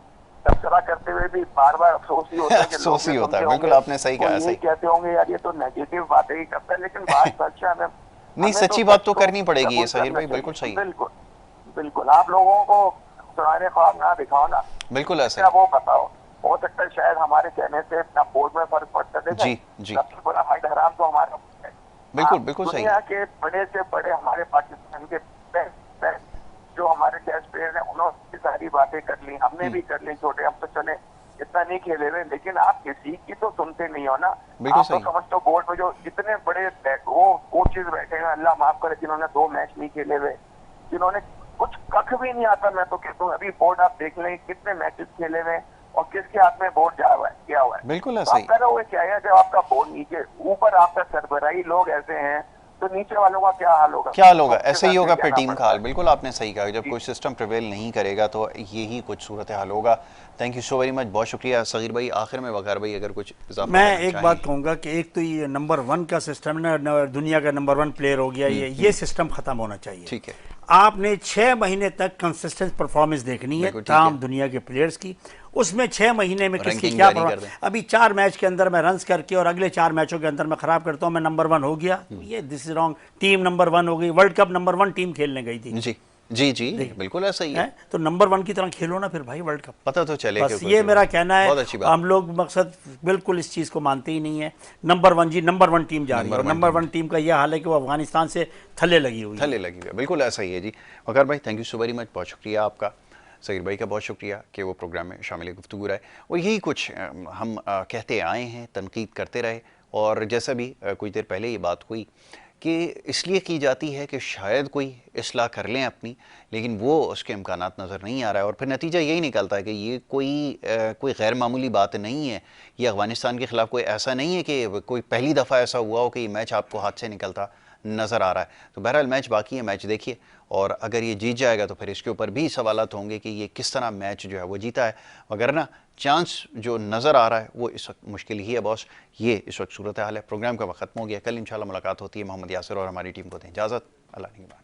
तबसरा करते हुए भी बार बार अफसोस ही होता है कि अफसोस ही होता है, बिल्कुल आपने सही कहा। ये कहते होंगे यार ये तो नेगेटिव बातें ही करता है, लेकिन बात सच है। नहीं, सच्ची बात तो करनी पड़ेगी ये सहीर भाई, बिल्कुल सही। बिल्कुल बिल्कुल, आप लोगों को सुनाने ख्वाब ना दिखाओ ना, बिल्कुल ऐसा वो बताओ। हो सकता है शायद हमारे कहने से अपना बोर्ड में फर्क पड़ता है। जी जी, सबसे बड़ा हाइड हराम तो हमारा है। बिल्कुल बिल्कुल सही। दुनिया के बड़े से बड़े हमारे पाकिस्तान के बेस्ट जो हमारे टेस्ट प्लेयर हैं, उन्होंने सारी बातें कर ली, हमने भी कर ली। छोटे हम तो चले इतना नहीं खेले हुए, लेकिन आप किसी की तो सुनते नहीं हो ना। आप तो समझते हो बोर्ड में जो इतने बड़े वो कोचेज बैठे हैं, अल्लाह माफ करे, जिन्होंने 2 मैच नहीं खेले हुए, जिन्होंने कुछ कख भी नहीं आता। मैं तो कहता हूँ अभी बोर्ड आप देख लें कितने मैचेस खेले हुए और किसके हाथ में बोर्ड जा हुआ है, क्या हुआ है। बिल्कुल ऐसा ही। आप करोगे क्या है, जब आपका बोर्ड नीचे, ऊपर आपका सरबराही लोग ऐसे हैं, तो नीचे वालों का क्या हाल होगा? क्या हाल होगा? ऐसे ही होगा फिर टीम का हाल। बिल्कुल आपने सही कहा, जब कोई सिस्टम प्रिवेल नहीं करेगा तो यही कुछ सूरत हाल होगा। Thank you so very much, बहुत शुक्रिया सगीर भाई। आखिर में वकार भाई अगर कुछ मैं एक बात कहूँगा कि एक तो ये नंबर 1 का सिस्टम ना, दुनिया का नंबर 1 प्लेयर हो गया, ये सिस्टम खत्म होना चाहिए। ठीक है, आपने 6 महीने तक कंसिस्टेंट परफॉर्मेंस देखनी है तमाम दुनिया के प्लेयर्स की। उसमें 6 महीने में किसकी क्या अभी 4 मैच के अंदर मैं रन्स करके और अगले 4 मैचों के अंदर मैं खराब करता हूं, मैं नंबर 1 हो गया, ये this is wrong. Team number 1 हो गई, वर्ल्ड कप नंबर 1 टीम खेलने गई थी। जी जी जी, बिल्कुल ऐसा ही है। तो नंबर 1 की तरह खेलो ना फिर भाई वर्ल्ड कप, पता तो चले। बस ये मेरा कहना है। हम लोग मकसद बिल्कुल इस चीज़ को मानते ही नहीं है। नंबर 1 जी, नंबर 1 टीम जा रही है, नंबर 1 टीम का यह हाल है कि वो अफगानिस्तान से थले लगी हुई है। बिल्कुल ऐसा ही है जी। वकार भाई thank you so very much, बहुत शुक्रिया आपका। सगीर भाई का बहुत शुक्रिया कि वो प्रोग्राम में शामिल गुफ्तगू रहे, और यही कुछ हम कहते आए हैं, तनकीद करते रहे। और जैसा भी कुछ देर पहले ये बात हुई कि इसलिए की जाती है कि शायद कोई इस्लाह कर लें अपनी, लेकिन वो उसके इम्कानात नज़र नहीं आ रहा है, और फिर नतीजा यही निकलता है कि ये कोई गैर मामूली बात नहीं है। ये अफ़गानिस्तान के ख़िलाफ़ कोई ऐसा नहीं है कि कोई पहली दफ़ा ऐसा हुआ हो कि ये मैच आपको हाथ से निकलता नज़र आ रहा है। तो बहरहाल मैच बाकी है, मैच देखिए, और अगर ये जीत जाएगा तो फिर इसके ऊपर भी सवालात होंगे कि ये किस तरह मैच जो है वो जीता है वगैरह ना। चांस जो नज़र आ रहा है वो इस वक्त मुश्किल ही है बॉस। ये इस वक्त सूरत हाल है। प्रोग्राम का वक्त ख़त्म हो गया, कल इंशाल्लाह मुलाकात होती है। मोहम्मद यासिर और हमारी टीम को दें इजाज़त। अल्लाह निगहबान।